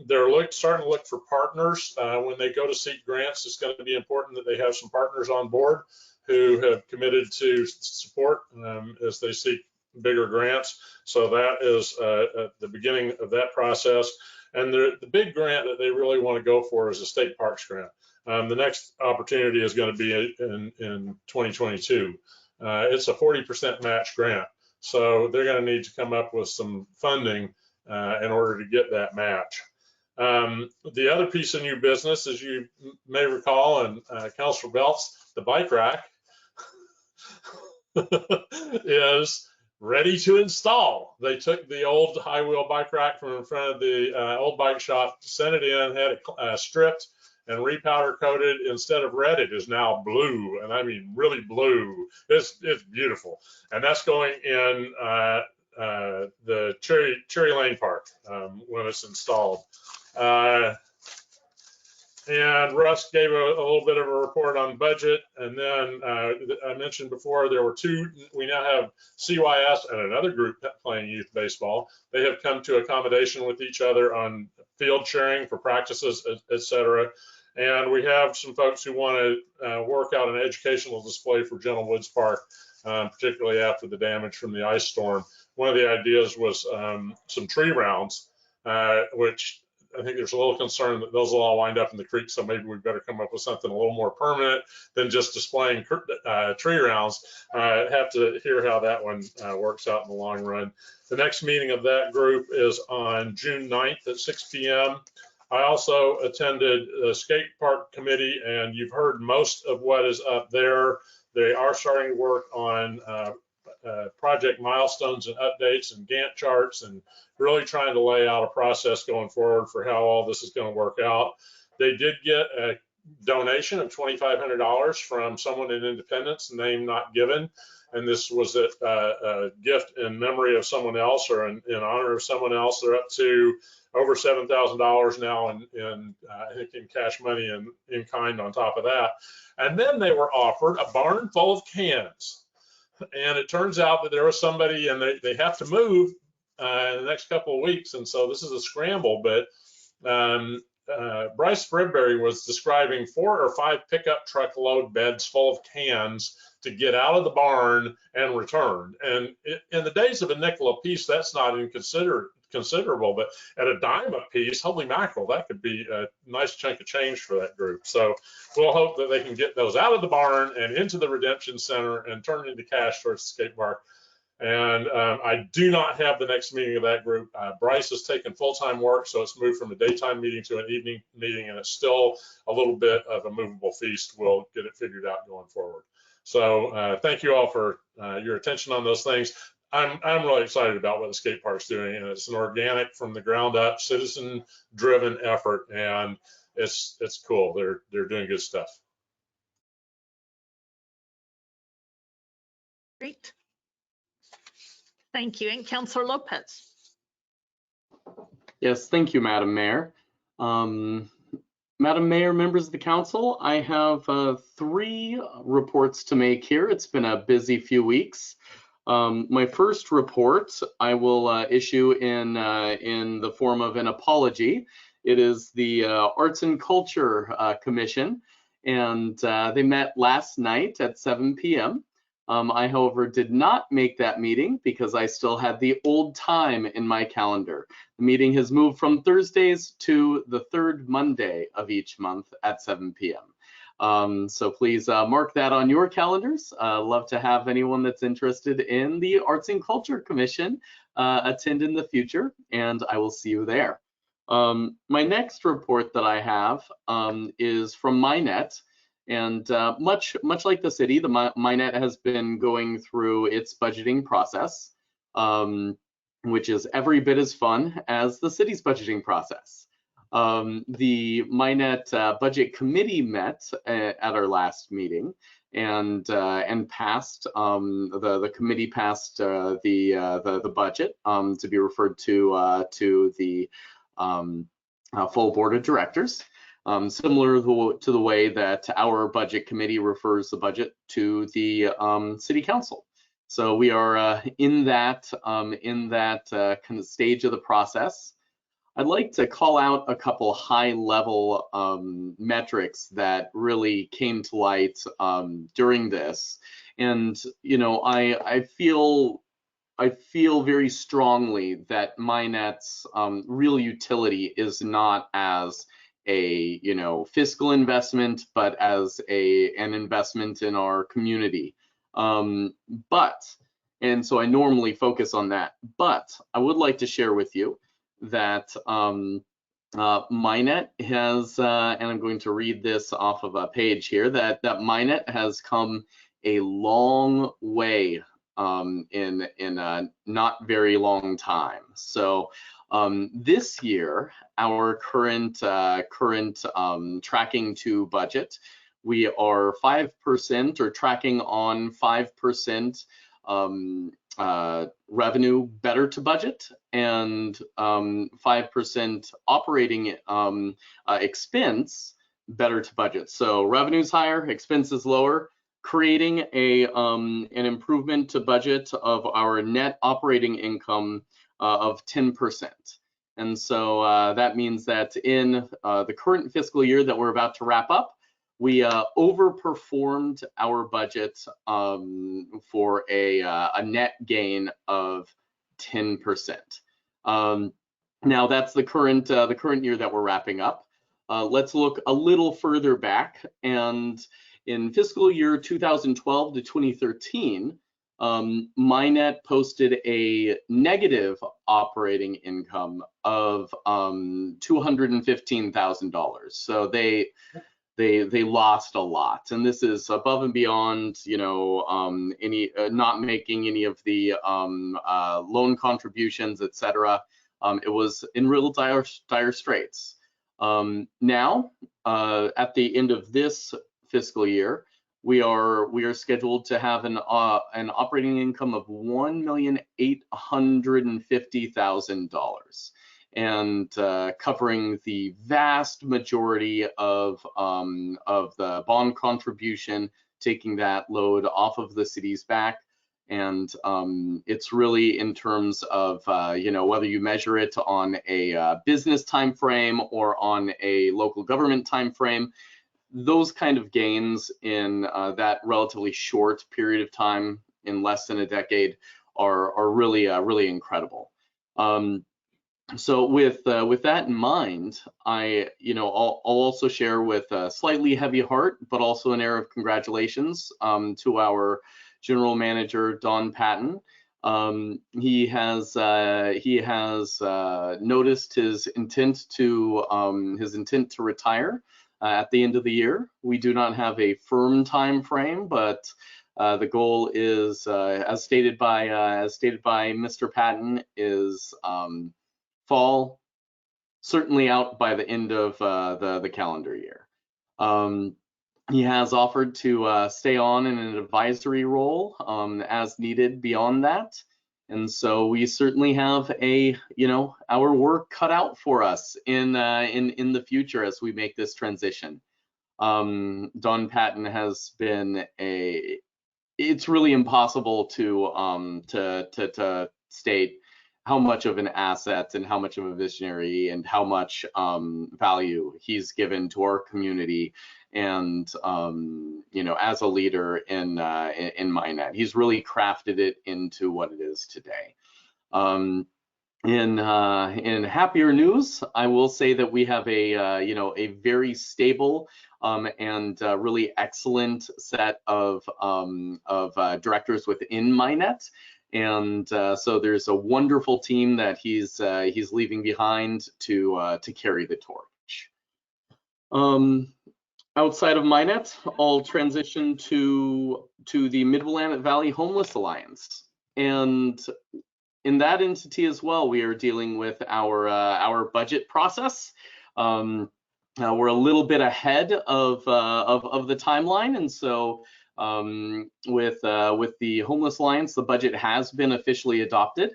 Speaker 10: They're starting to look for partners. When they go to seek grants, it's going to be important that they have some partners on board who have committed to support as they seek bigger grants. So that is at the beginning of that process. And the big grant that they really want to go for is a state parks grant. The next opportunity is going to be in 2022. It's a 40% match grant. So they're going to need to come up with some funding in order to get that match. The other piece of new business, as you may recall, and Councilor Belts, the bike rack is ready to install. They took the old high wheel bike rack from in front of the old bike shop, sent it in, had it stripped and repowder coated. Instead of red, it is now blue, and I mean really blue. It's beautiful, and that's going in the Cherry Lane Park when it's installed. And Russ gave a little bit of a report on budget. And then I mentioned before, there were 2, we now have CYS and another group playing youth baseball. They have come to accommodation with each other on field sharing for practices, et cetera. And we have some folks who want to work out an educational display for Gentle Woods Park, particularly after the damage from the ice storm. One of the ideas was some tree rounds, which I think there's a little concern that those will all wind up in the creek, so maybe we better come up with something a little more permanent than just displaying tree rounds. Have to hear how that one works out in the long run. The next meeting of that group is on June 9th at 6 p.m. I also attended the skate park committee, and you've heard most of what is up there. They are starting to work on project milestones and updates and Gantt charts, and really trying to lay out a process going forward for how all this is going to work out. They did get a donation of $2,500 from someone in Independence, name not given, and this was a gift in memory of someone else or in honor of someone else. They're up to over $7,000 now in I think in cash money and in kind on top of that. And then they were offered a barn full of cans. And it turns out that there was somebody, and they have to move in the next couple of weeks, and so this is a scramble. But Bryce Bridbury was describing 4 or 5 pickup truck load beds full of cans to get out of the barn and return. And in the days of a nickel a piece, that's not considerable, but at a dime a piece, holy mackerel, that could be a nice chunk of change for that group. So we'll hope that they can get those out of the barn and into the redemption center and turn into cash towards the skate park. And I do not have the next meeting of that group. Bryce has taken full-time work, so it's moved from a daytime meeting to an evening meeting, and it's still a little bit of a movable feast. We'll get it figured out going forward. So thank you all for your attention on those things. I'm really excited about what the skate park's doing, and it's an organic, from the ground up, citizen-driven effort, and it's cool. They're doing good stuff.
Speaker 2: Great. Thank you. And Councillor Lopez.
Speaker 13: Yes, thank you, Madam Mayor. Madam Mayor, members of the council, I have 3 reports to make here. It's been a busy few weeks. My first report I will issue in the form of an apology. It is the Arts and Culture Commission, and they met last night at 7 p.m. I, however, did not make that meeting because I still had the old time in my calendar. The meeting has moved from Thursdays to the 3rd Monday of each month at 7 p.m. So please mark that on your calendars. Love to have anyone that's interested in the Arts and Culture Commission attend in the future, and I will see you there. My next report that I have is from MyNet. And much like the city, the MyNet has been going through its budgeting process, which is every bit as fun as the city's budgeting process. The MyNet Budget Committee met at our last meeting, and passed the committee passed the budget to be referred to the full board of directors. Similar to the way that our budget committee refers the budget to the city council. So we are in that kind of stage of the process. I'd like to call out a couple high-level metrics that really came to light during this. And you know, I feel very strongly that MyNet's real utility is not as a fiscal investment, but as an investment in our community. And so I normally focus on that, but I would like to share with you that MyNet has, and I'm going to read this off of a page here, that MyNet has come a long way in a not very long time. So this year, our current tracking to budget, we are 5% or tracking on 5% revenue better to budget, and 5% operating expense better to budget. So revenue's higher, expenses lower, creating an improvement to budget of our net operating income of 10%. And so that means that in the current fiscal year that we're about to wrap up, we overperformed our budget for a net gain of 10%. Now that's the current year that we're wrapping up. Let's look a little further back, and in fiscal year 2012 to 2013, MyNet posted a negative operating income of $215,000. So they lost a lot, and this is above and beyond, any not making any of the loan contributions, etc. It was in real dire straits. Now, at the end of this fiscal year, we are scheduled to have an operating income of $1,850,000, and covering the vast majority of the bond contribution, taking that load off of the city's back. And it's really in terms of, whether you measure it on a business time frame or on a local government time frame, those kind of gains in that relatively short period of time, in less than a decade, are really really incredible. So with that in mind, I'll also share with a slightly heavy heart, but also an air of congratulations to our General Manager Don Patton. He has noticed his intent to retire at the end of the year. We do not have a firm time frame, but the goal is, as stated by Mr. Patton, is fall, certainly out by the end of the calendar year. He has offered to stay on in an advisory role as needed beyond that. And so we certainly have our work cut out for us in the future as we make this transition. Don Patton has been it's really impossible to state how much of an asset and how much of a visionary and how much value he's given to our community, and as a leader in MyNet. He's really crafted it into what it is today. In happier news, I will say that we have a very stable and really excellent set of directors within MyNet. And so there's a wonderful team that he's leaving behind to carry the torch. Outside of MyNet, I'll transition to the Mid-Willamette Valley Homeless Alliance, and in that entity as well, we are dealing with our budget process. We're a little bit ahead of the timeline, and so with the Homeless Alliance, the budget has been officially adopted.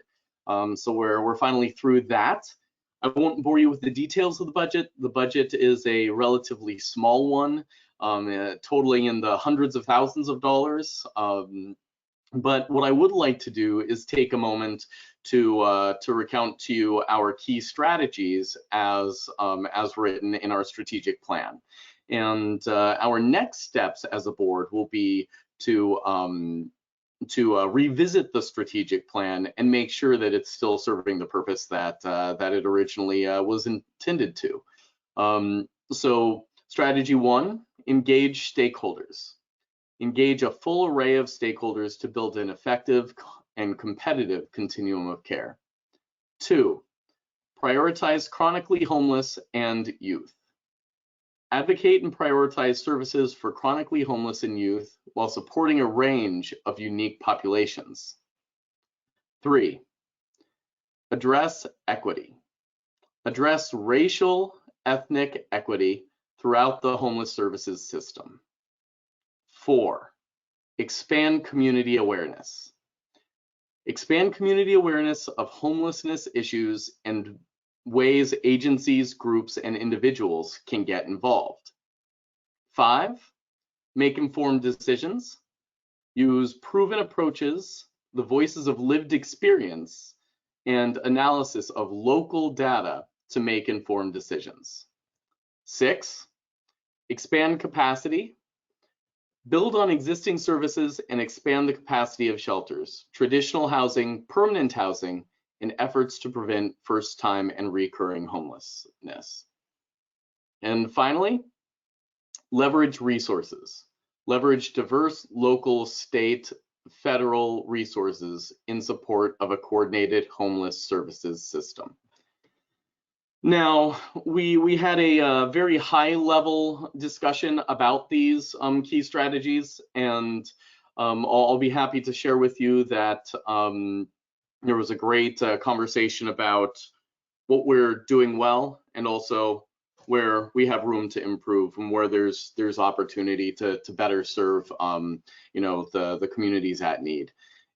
Speaker 13: So we're finally through that. I won't bore you with the details of the budget. The budget is a relatively small one, totaling in the hundreds of thousands of dollars. But what I would like to do is take a moment to recount to you our key strategies as written in our strategic plan. And our next steps as a board will be to revisit the strategic plan and make sure that it's still serving the purpose that it originally was intended to. So strategy 1, engage stakeholders. Engage a full array of stakeholders to build an effective and competitive continuum of care. 2, prioritize chronically homeless and youth. Advocate and prioritize services for chronically homeless and youth while supporting a range of unique populations. 3, address equity. Address racial, ethnic equity throughout the homeless services system. 4, expand community awareness. Expand community awareness of homelessness issues and ways agencies, groups, and individuals can get involved. 5, make informed decisions. Use proven approaches, the voices of lived experience, and analysis of local data to make informed decisions. 6, expand capacity. Build on existing services and expand the capacity of shelters, traditional housing, permanent housing, and efforts to prevent first-time and recurring homelessness. And finally, leverage resources. Leverage diverse local, state, federal resources in support of a coordinated homeless services system. Now, we had a very high-level discussion about these key strategies, and I'll be happy to share with you that there was a great conversation about what we're doing well and also where we have room to improve and where there's opportunity to better serve the communities at need.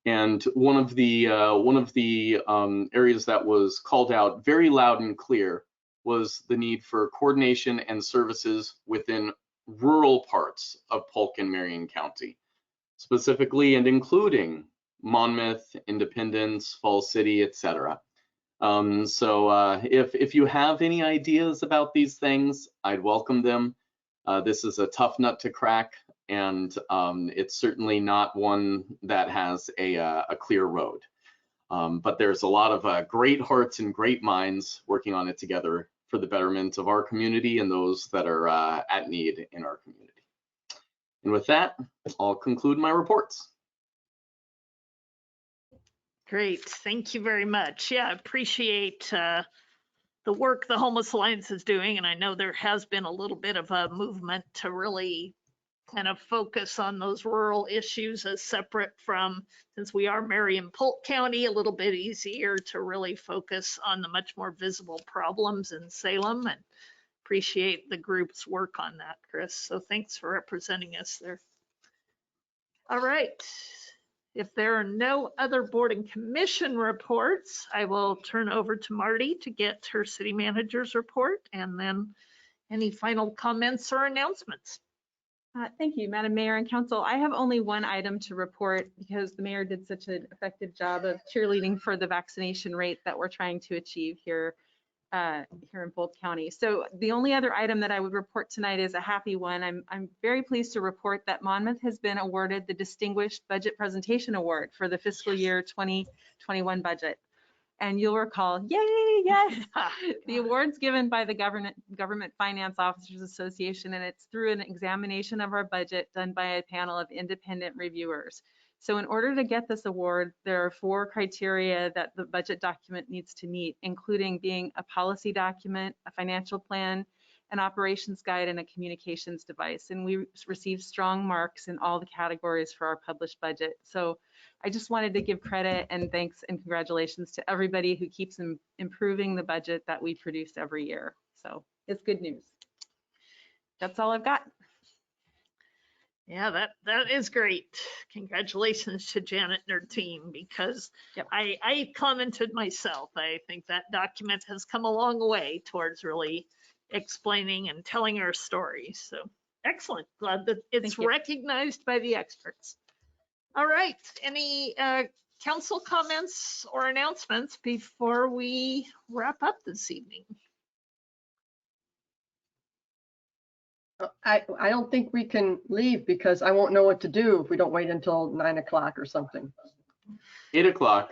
Speaker 13: And one of the areas that was called out very loud and clear was the need for coordination and services within rural parts of Polk and Marion County, specifically and including Monmouth, Independence, Falls City, etc. So if you have any ideas about these things, I'd welcome them. This is a tough nut to crack, and it's certainly not one that has a clear road. But there's a lot of great hearts and great minds working on it together for the betterment of our community and those that are at need in our community. And with that, I'll conclude my reports.
Speaker 2: Great, thank you very much. Yeah, I appreciate the work the Homeless Alliance is doing, and I know there has been a little bit of a movement to really kind of focus on those rural issues as separate from, since we are Marion-Polk County, a little bit easier to really focus on the much more visible problems in Salem, and appreciate the group's work on that, Chris. So thanks for representing us there. All right. If there are no other board and commission reports, I will turn over to Marty to get her city manager's report, and then any final comments or announcements.
Speaker 12: Thank you, Madam Mayor and Council. I have only one item to report because the mayor did such an effective job of cheerleading for the vaccination rate that we're trying to achieve here in Polk County. So the only other item that I would report tonight is a happy one. I'm very pleased to report that Monmouth has been awarded the Distinguished Budget Presentation Award for the fiscal year 2021 budget. And you'll recall, yay, yes, the award's given by the Government Finance Officers Association, and it's through an examination of our budget done by a panel of independent reviewers. So in order to get this award, there are 4 criteria that the budget document needs to meet, including being a policy document, a financial plan, an operations guide, and a communications device. And we received strong marks in all the categories for our published budget. So I just wanted to give credit and thanks and congratulations to everybody who keeps improving the budget that we produce every year. So it's good news. That's all I've got.
Speaker 2: Yeah, that is great. Congratulations to Janet and her team, because I commented myself. I think that document has come a long way towards really explaining and telling our story. So excellent. Glad that it's recognized by the experts. All right. Any council comments or announcements before we wrap up this evening?
Speaker 5: I don't think we can leave because I won't know what to do if we don't wait until 9 o'clock or something.
Speaker 13: 8 o'clock.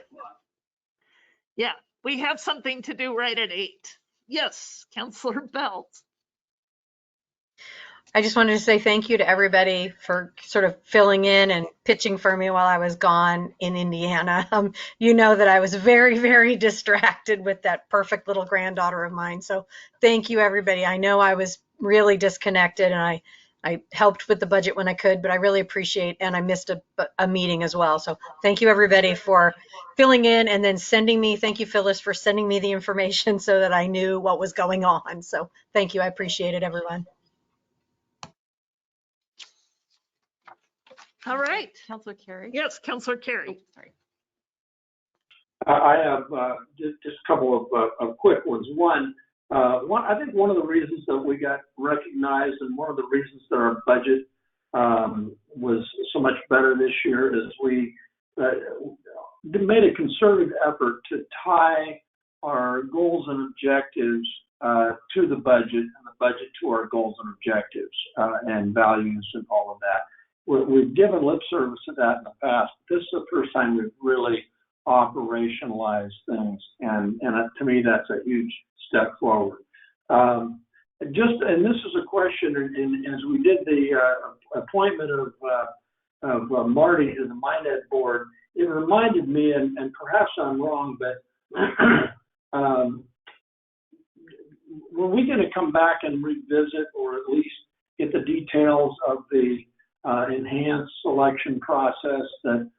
Speaker 2: Yeah, we have something to do right at 8. Yes, Councilor Belt.
Speaker 14: I just wanted to say thank you to everybody for sort of filling in and pitching for me while I was gone in Indiana. You know that I was very, very distracted with that perfect little granddaughter of mine. So thank you, everybody. I know I was really disconnected, and I helped with the budget when I could, but I really appreciate, and I missed a meeting as well. So thank you, everybody, for filling in and then sending me. Thank you, Phyllis, for sending me the information so that I knew what was going on. So thank you. I appreciate it, everyone.
Speaker 2: All right.
Speaker 12: Councilor Carey.
Speaker 2: Yes, Councilor Carey.
Speaker 12: Oh, sorry.
Speaker 11: I have just a couple of quick ones. One, I think one of the reasons that we got recognized and one of the reasons that our budget was so much better this year is we made a concerted effort to tie our goals and objectives to the budget, and the budget to our goals and objectives and values and all of that. We've given lip service to that in the past. This is the first time we've really operationalized things, and to me, that's a huge step forward. And this is a question, and as we did the appointment of Marty to the MindEd board, it reminded me, and perhaps I'm wrong, but were we going to come back and revisit, or at least get the details of the enhanced selection process that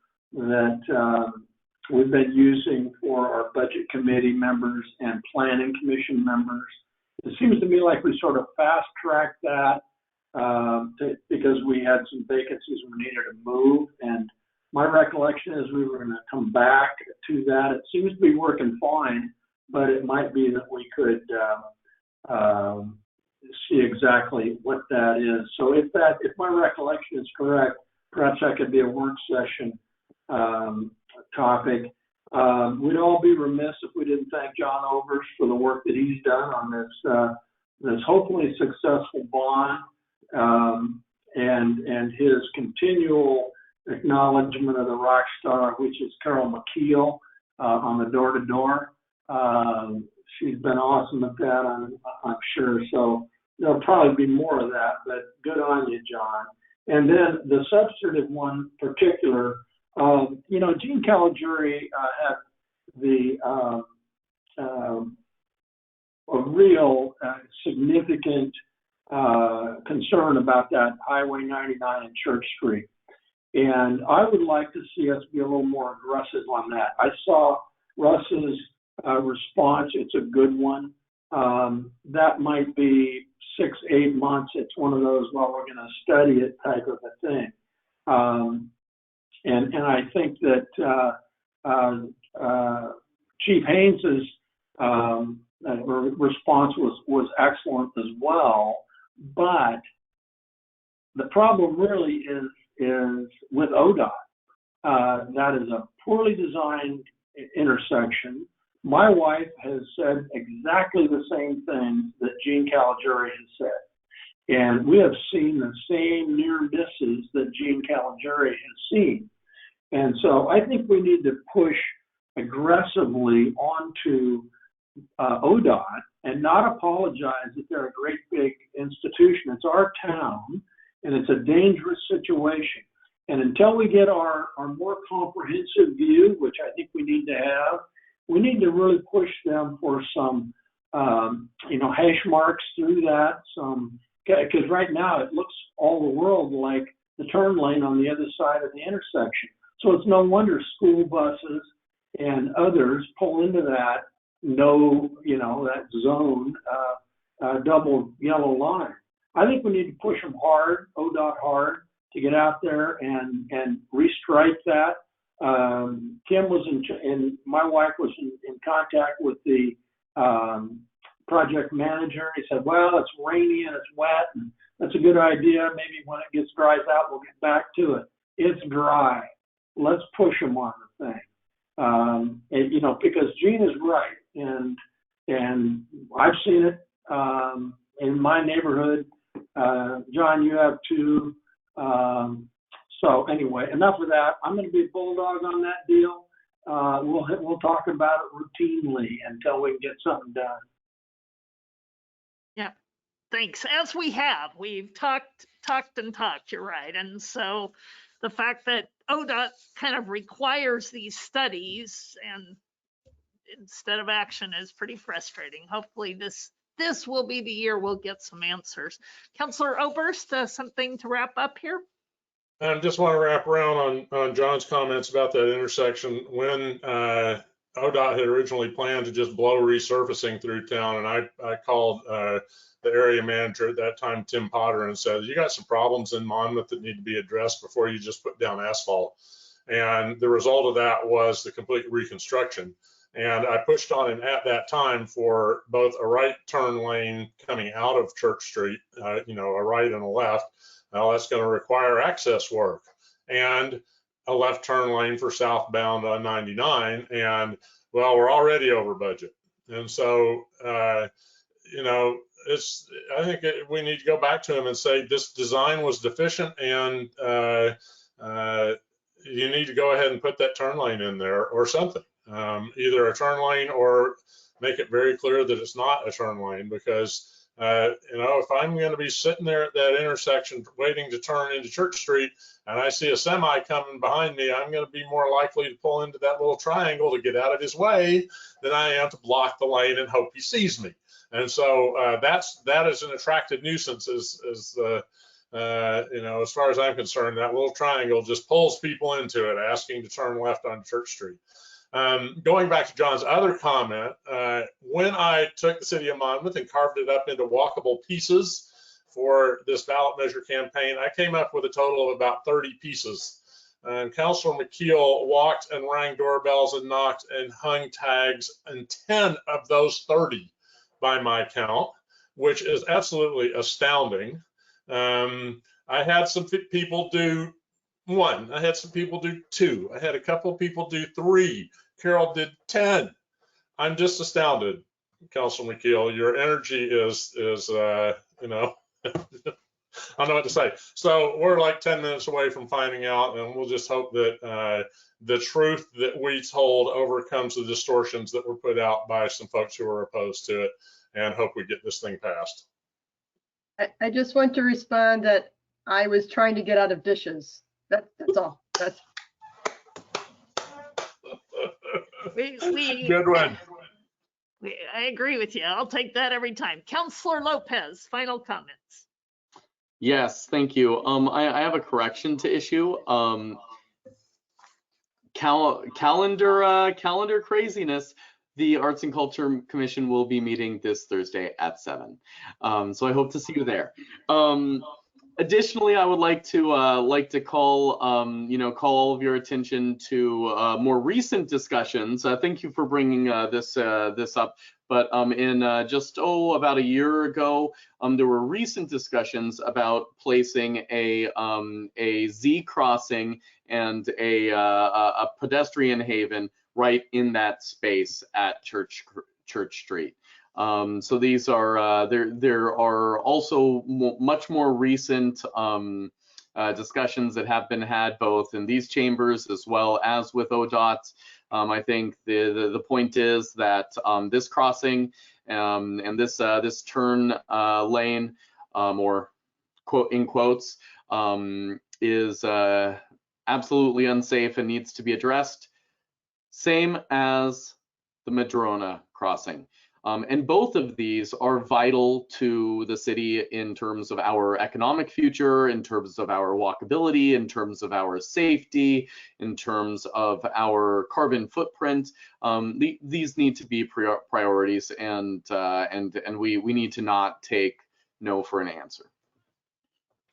Speaker 11: we've been using for our budget committee members and planning commission members? It seems to me like we sort of fast-tracked that because we had some vacancies we needed to move, and my recollection is we were going to come back to that. It seems to be working fine, but it might be that we could see exactly what that is. So if my recollection is correct, perhaps that could be a work session topic. We'd all be remiss if we didn't thank John Overs for the work that he's done on this hopefully successful bond, and his continual acknowledgement of the rock star, which is Carol McKeel, on the door-to-door. She's been awesome at that, I'm sure. So there'll probably be more of that, but good on you, John. And then the substantive one particular, Gene Caligiuri had a real significant concern about that Highway 99 and Church Street. And I would like to see us be a little more aggressive on that. I saw Russ's response. It's a good one. That might be 6-8 months. It's one of those, well, we're going to study it type of a thing. And I think that Chief Haynes's response was excellent as well. But the problem really is with ODOT. That is a poorly designed intersection. My wife has said exactly the same thing that Gene Caligiuri has said. And we have seen the same near misses that Gene Caligiuri has seen. And so I think we need to push aggressively onto ODOT and not apologize that they're a great big institution. It's our town, and it's a dangerous situation. And until we get our more comprehensive view, which I think we need to have, we need to really push them for some, hash marks through that. Because right now it looks all the world like the turn lane on the other side of the intersection. So it's no wonder school buses and others pull into that that zone, double yellow line. I think we need to push them hard, ODOT hard, to get out there and restripe that. Kim was and my wife was in contact with the project manager. He said, well, it's rainy and it's wet, and that's a good idea. Maybe when it gets dries out, we'll get back to it. It's dry. Let's push them on the thing. Because Gene is right, and I've seen it in my neighborhood. John, you have too. So anyway, enough of that. I'm going to be a bulldog on that deal. We'll talk about it routinely until we can get something done.
Speaker 2: Yeah, thanks. As we've talked. You're right. And so the fact that ODOT kind of requires these studies and instead of action is pretty frustrating. Hopefully this will be the year we'll get some answers. Councilor Oberst, something to wrap up here?
Speaker 10: I just want to wrap around on John's comments about that intersection. When ODOT had originally planned to just blow resurfacing through town, and I called the area manager at that time, Tim Potter, and said, you got some problems in Monmouth that need to be addressed before you just put down asphalt. And the result of that was the complete reconstruction. And I pushed on him at that time for both a right turn lane coming out of Church Street, a right and a left. Well, that's going to require access work, and a left turn lane for southbound on 99. And well, we're already over budget. And so, I think we need to go back to him and say, this design was deficient, and you need to go ahead and put that turn lane in there or something. Either a turn lane or make it very clear that it's not a turn lane, because if I'm going to be sitting there at that intersection waiting to turn into Church Street and I see a semi coming behind me, I'm going to be more likely to pull into that little triangle to get out of his way than I am to block the lane and hope he sees me. And so that is an attractive nuisance as far as I'm concerned. That little triangle just pulls people into it, asking to turn left on Church Street. Going back to John's other comment, when I took the city of Monmouth and carved it up into walkable pieces for this ballot measure campaign, I came up with a total of about 30 pieces. And Councilor McKeel walked and rang doorbells and knocked and hung tags in 10 of those 30 by my count, which is absolutely astounding. I had some people do 1. I had some people do 2. I had a couple of people do 3. Carol did 10. I'm just astounded, Councilor McKeel. Your energy is you know, I don't know what to say. So we're like 10 minutes away from finding out, and we'll just hope that the truth that we told overcomes the distortions that were put out by some folks who are opposed to it, and hope we get this thing passed.
Speaker 5: I just want to respond that I was trying to get out of dishes. That's all. That's
Speaker 10: Good one.
Speaker 2: I agree with you. I'll take that every time. Councilor Lopez, final comments.
Speaker 13: Yes, thank you. I have a correction to issue. Calendar craziness. The Arts and Culture Commission will be meeting this Thursday at 7. So I hope to see you there. Additionally, I would like to call all of your attention to more recent discussions. Thank you for bringing this up. But in just about a year ago, there were recent discussions about placing a Z crossing and a pedestrian haven right in that space at Church Street. So these are there are also much more recent discussions that have been had both in these chambers as well as with ODOT. I think the point is that this crossing and this turn lane, or quote in quotes, is absolutely unsafe and needs to be addressed. Same as the Madrona crossing. And both of these are vital to the city in terms of our economic future, in terms of our walkability, in terms of our safety, in terms of our carbon footprint. These need to be priorities, and we need to not take no for an answer.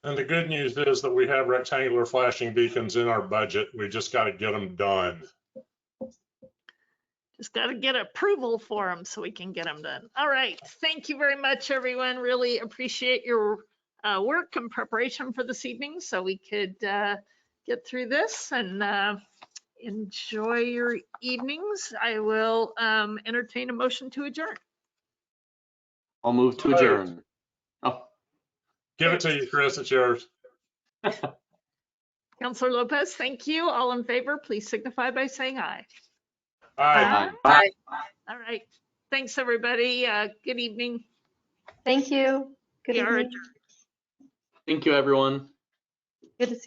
Speaker 10: And the good news is that we have rectangular flashing beacons in our budget. We just got to get them done.
Speaker 2: Just got to get approval for them so we can get them done. All right. Thank you very much, everyone. Really appreciate your work and preparation for this evening so we could get through this and enjoy your evenings. I will entertain a motion to adjourn.
Speaker 13: I'll move to adjourn. Oh.
Speaker 10: Give it to you, Chris. It's yours.
Speaker 2: Councilor Lopez, thank you. All in favor, please signify by saying aye.
Speaker 10: Aye.
Speaker 2: Aye. All right. Thanks, everybody. Good evening.
Speaker 15: Thank you. Good
Speaker 2: We are
Speaker 15: evening.
Speaker 2: adjourned.
Speaker 13: Thank you, everyone.
Speaker 15: Good to see you.